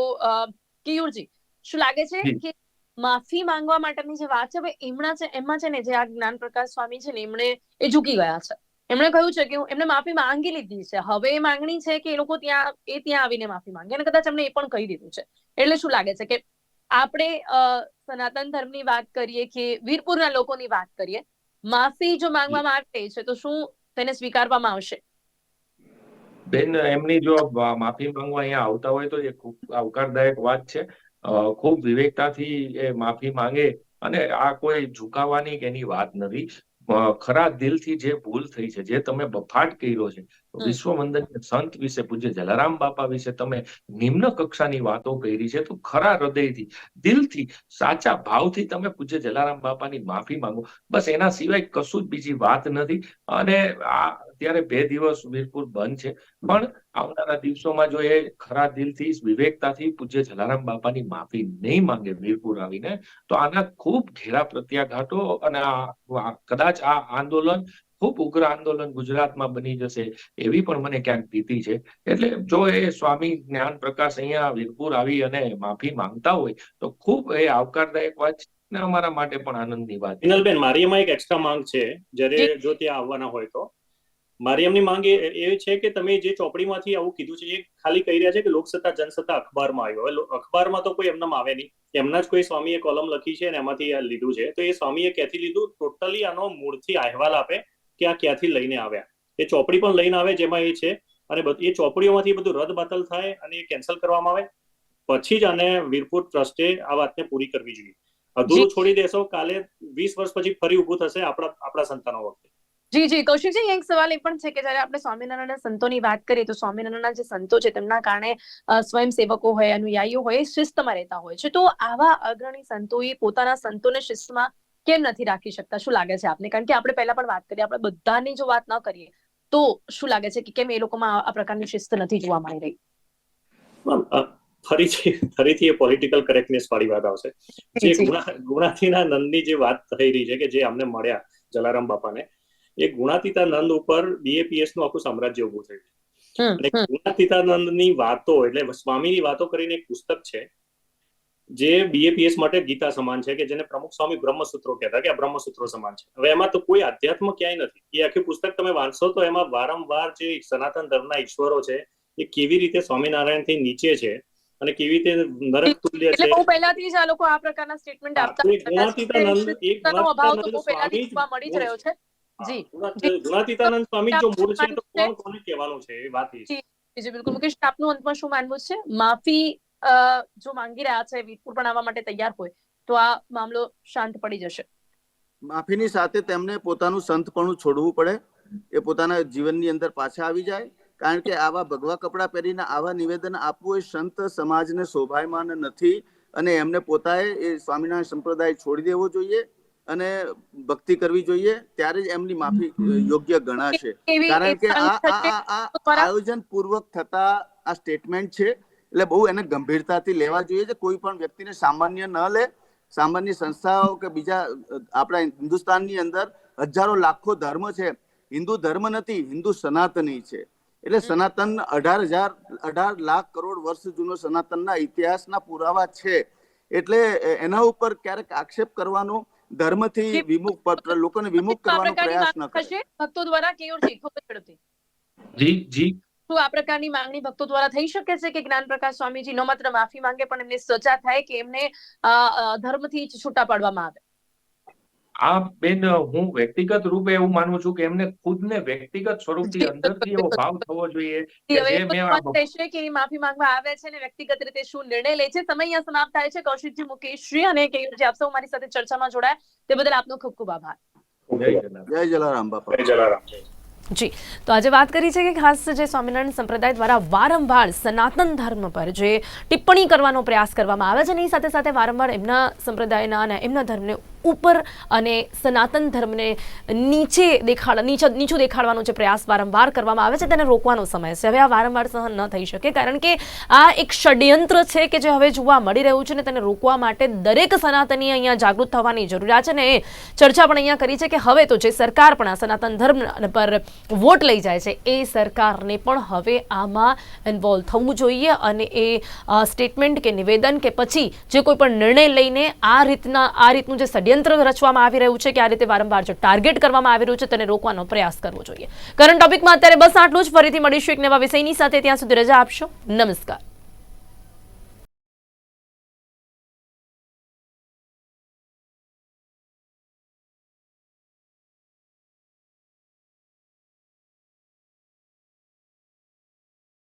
કેયુરજી, શું લાગે છે જી. કે માફી માંગવા માટેની જે વાત છે, હવે એમાં છે ને જે આ જ્ઞાન પ્રકાશ સ્વામી છે ને, એમણે એ ઝૂકી ગયા છે. એમણે કહ્યું છે કે એમને માફી માંગી લીધી છે. હવે એ માંગણી છે કે એ લોકો ત્યાં આવીને માફી માંગે, અને કદાચ એમણે એ પણ કહી દીધું છે. એટલે શું લાગે છે કે આપણે સનાતન ધર્મની વાત કરીએ કે વીરપુરના લોકોની વાત કરીએ, માફી જો માંગવામાં આવે છે તો શું તેને સ્વીકારવામાં આવશે? બેન, એમની જો માફી માંગવા અહીંયા આવતા હોય તો એ ખૂબ આવકારદાયક વાત છે. ખૂબ વિવેકતાથી એ માફી માંગે અને આ કોઈ ઝુકાવાની કે એની વાત નથી. ખરા દિલથી જે ભૂલ થઈ છે, જે તમે બફાટ કર્યો છે, વિશ્વ વંદનીય સંત વિશે, પૂજ્ય જલારામ બાપા વિશે તમે નિમ્ન કક્ષાની વાતો કરી છે, તો ખરા હૃદયથી, દિલથી, સાચા ભાવથી તમે પૂજ્ય જલારામ બાપાની માફી માંગો. બસ એના સિવાય કશું જ બીજી વાત નથી. અને આ અત્યારે 2 દિવસ વીરપુર બંધ છે, પણ આવનારા દિવસોમાં જો એ ખરા દિલથી, વિવેકતાથી પૂજ્ય જલારામ બાપાની માફી નહીં માંગે વીરપુર આવીને, તો આના ખૂબ ઘેરા પ્રત્યાઘાતો અને કદાચ આ આંદોલન ખૂબ ઉગ્ર આંદોલન ગુજરાતમાં બની જશે એવી પણ મને ક્યાંક ભીતિ છે. એટલે જો એ સ્વામી જ્ઞાન પ્રકાશ અહીંયા વીરપુર આવી અને માફી માંગતા હોય તો ખૂબ એ આવકારદાયક વાત છે અને અમારા માટે પણ આનંદની વાત છે. હિનલબેન, મારી એમાં એક એક્સ્ટ્રા માંગ છે. જ્યારે જો ત્યાં આવવાના હોય તો મારી એમની માંગ એ છે કે તમે જે ચોપડીમાંથી આવું કીધું છે, એ ખાલી કહી રહ્યા છે કે લોકસત્તા જનસત્તા અખબારમાં આવ્યો. હવે અખબારમાં તો કોઈ એમનામ આવે નહીં. એમના જ કોઈ સ્વામીએ કોલમ લખી છે અને એમાંથી આ લીધું છે. તો એ સ્વામીએ ક્યાંથી લીધું, ટોટલી આનો મૂળથી અહેવાલ આપે કે આ ક્યાંથી લઈને આવ્યા. એ ચોપડી પણ લઈને આવે જેમાં એ છે, અને એ ચોપડીઓમાંથી બધું રદબાતલ થાય અને એ કેન્સલ કરવામાં આવે, પછી જ આને વીરપુર ટ્રસ્ટે આ વાતને પૂરી કરવી જોઈએ. અધૂરું છોડી દેશો, કાલે 20 વર્ષ પછી ફરી ઊભું થશે આપણા સંતાનો વખતે. જી જી કૌશિકજી, એક સવાલ એ પણ છે કે જ્યારે આપણે સ્વામિનારાયણના સંતોની વાત કરીએ તો સ્વામિનારાયણના જે સંતો છે તેમના કારણે સ્વયંસેવકો હોય, અનુયાયીઓ હોય, શિસ્તમાં રહેતા હોય છે. તો આવા અગ્રણી સંતોએ પોતાના સંતોને શિસ્તમાં કેમ નથી રાખી શકતા? શું લાગે છે આપને? કારણ કે આપણે પહેલા પણ વાત કરી, આપણે બધાની જો વાત ન કરીએ તો શું લાગે છે કે કેમ એ લોકોમાં આ પ્રકારની શિસ્ત નથી જોવા મળી રહી? ફરીથી એ પોલિટિકલ કરેક્ટનેસ વાળી વાત આવશે. જે ગુણાતીના નંદની જે વાત થઈ રહી છે કે જે અમને મળ્યા જલારામ બાપાને, એ ગુણાતીતાનંદ ઉપર બીએપીએસ નું આખું સામ્રાજ્ય ઉભું થયું છે. અને ગુણાતીતાનંદની વાતો, એટલે સ્વામીની વાતો કરીને એક પુસ્તક છે જે બીએપીએસ માટે ગીતા સમાન છે, કે જેને પ્રમુખ સ્વામી બ્રહ્મસૂત્રો કહેતા, કે આ બ્રહ્મસૂત્રો સમાન છે. હવે એમાં તો કોઈ અધ્યાત્મ ક્યાંય નથી. એ આખી પુસ્તક તમે વાંચશો તો એમાં વારંવાર જે સનાતન ધર્મના ઈશ્વરો છે એ કેવી રીતે સ્વામિનારાયણ થી નીચે છે અને કેવી રીતે નરક તુલ્ય છે. બહુ પહેલાથી જ આ લોકો આ પ્રકારના સ્ટેટમેન્ટ આપતા ગુણાતીતાનંદ સ્વામી મળી જ રહ્યો છે. જી, ગુણાતીતાનંદ સ્વામી જો મૂળ છે તો કોણ કોને કહેવાનું છે એ વાત છે. જી બિલકુલ. મુકેશ, આપનું અંતમાં શું માનવું છે? માફી જો માંગી રહ્યા છે, વીરપુર પણ આવવા માટે તૈયાર હોય તો આ મામલો શાંત પડી જશે? માફીની સાથે તેમને પોતાનું સંતપણું છોડવું પડે. એ પોતાના જીવનની અંદર પાછા આવી જાય. કારણ કે આવા ભગવા કપડાં પહેરીને આવા નિવેદન આપવું એ સંત સમાજને શોભાયમાન નથી. અને એમને પોતાએ એ સ્વામિનારાયણ સંપ્રદાય છોડી દેવો જોઈએ. અને ભક્તિ કરવી જોઈએ, ત્યારે જ એમની માફી યોગ્ય ગણાશે. કેવી કારણ કે થશે? આ આયોજન પૂર્વક થતા આ સ્ટેટમેન્ટ છે, એટલે બહુ એને ગંભીરતાથી લેવા જોઈએ છે. કોઈ પણ વ્યક્તિને સામાન્ય ન લે. સામાન્ય સંસ્થાઓ કે બીજા આપણા હિન્દુસ્તાનની અંદર હજારો લાખો ધર્મ છે. હિન્દુ ધર્મ નથી, હિન્દુ સનાતની છે. એટલે સનાતન 18 લાખ કરોડ વર્ષ જૂનો સનાતનના ઇતિહાસના પુરાવા છે. એટલે એના ઉપર ક્યારેક આક્ષેપ કરવાનો, ધર્મથી વિમુખ લોકોને વિમુખ કરવાનો પ્રયાસ ન કરે. ભક્તો દ્વારા કેયુરજી ખૂબ ઝડપથી. જી શું આ પ્રકારની માંગણી ભક્તો દ્વારા થઈ શકે છે કે જ્ઞાન પ્રકાશ સ્વામીજી ન માત્ર માફી માંગે પણ એમને સજા થાય, કે એમને ધર્મથી છૂટા પાડવામાં આવે? આ બેન, હું વ્યક્તિગત રૂપે એવું માનું છું કે એમને ખુદને વ્યક્તિગત સ્વરૂપથી અંદરથી એવો ભાવ થવો જોઈએ કે જે મેં કે એ માફી માંગવા આવે છે અને વ્યક્તિગત રીતે શું નિર્ણય લે છે. સમય અહીંયા સમાપ્ત થાય છે. કૌશિકજી, મુકેશજી અને કેયુરજી, આપ સૌ મારી સાથે ચર્ચામાં જોડાયા તે બદલ આપનો ખૂબ ખૂબ આભાર. જય જલારામ બાપા. જય જલારામ. જી, તો આજે વાત કરી છે કે ખાસ જે સ્વામિનારાયણ સંપ્રદાય દ્વારા વારંવાર સનાતન ધર્મ પર જે ટિપ્પણી કરવાનો પ્રયાસ કરવામાં આવે છે, એની સાથે સાથે વારંવાર એમના સંપ્રદાયના અને એમના ધર્મને ઉપર અને સનાતન ધર્મને નીચું દેખાડવાનો જે પ્રયાસ વારંવાર કરવામાં આવે છે, તેને રોકવાનો સમય છે. હવે આ વારંવાર સહન ન થઈ શકે, કારણ કે આ એક ષડયંત્ર છે કે જે હવે જોવા મળી રહ્યું છે, ને તેને રોકવા માટે દરેક સનાતની અહીંયા જાગૃત થવાની જરૂરિયાત છે. ને એ ચર્ચા પણ અહીંયા કરી છે કે હવે તો જે સરકાર પણ આ સનાતન ધર્મ પર વોટ લઈ જાય છે, એ સરકારને પણ હવે આમાં ઇન્વોલ્વ થવું જોઈએ અને એ સ્ટેટમેન્ટ કે નિવેદન કે પછી જે કોઈ પણ નિર્ણય લઈને આ રીતનું જે ષડયંત્ર રચવામાં આવી રહ્યું છે, કે આ રીતે વારંવાર જે ટાર્ગેટ કરવામાં આવી રહ્યું છે, તેને રોકવાનો પ્રયાસ કરવો જોઈએ. કરંટ ટોપિકમાં અત્યારે બસ આટલું જ. ફરીથી મળીશું એક નવા વિષયની સાથે. ત્યાં સુધી રજા આપશો. નમસ્કાર.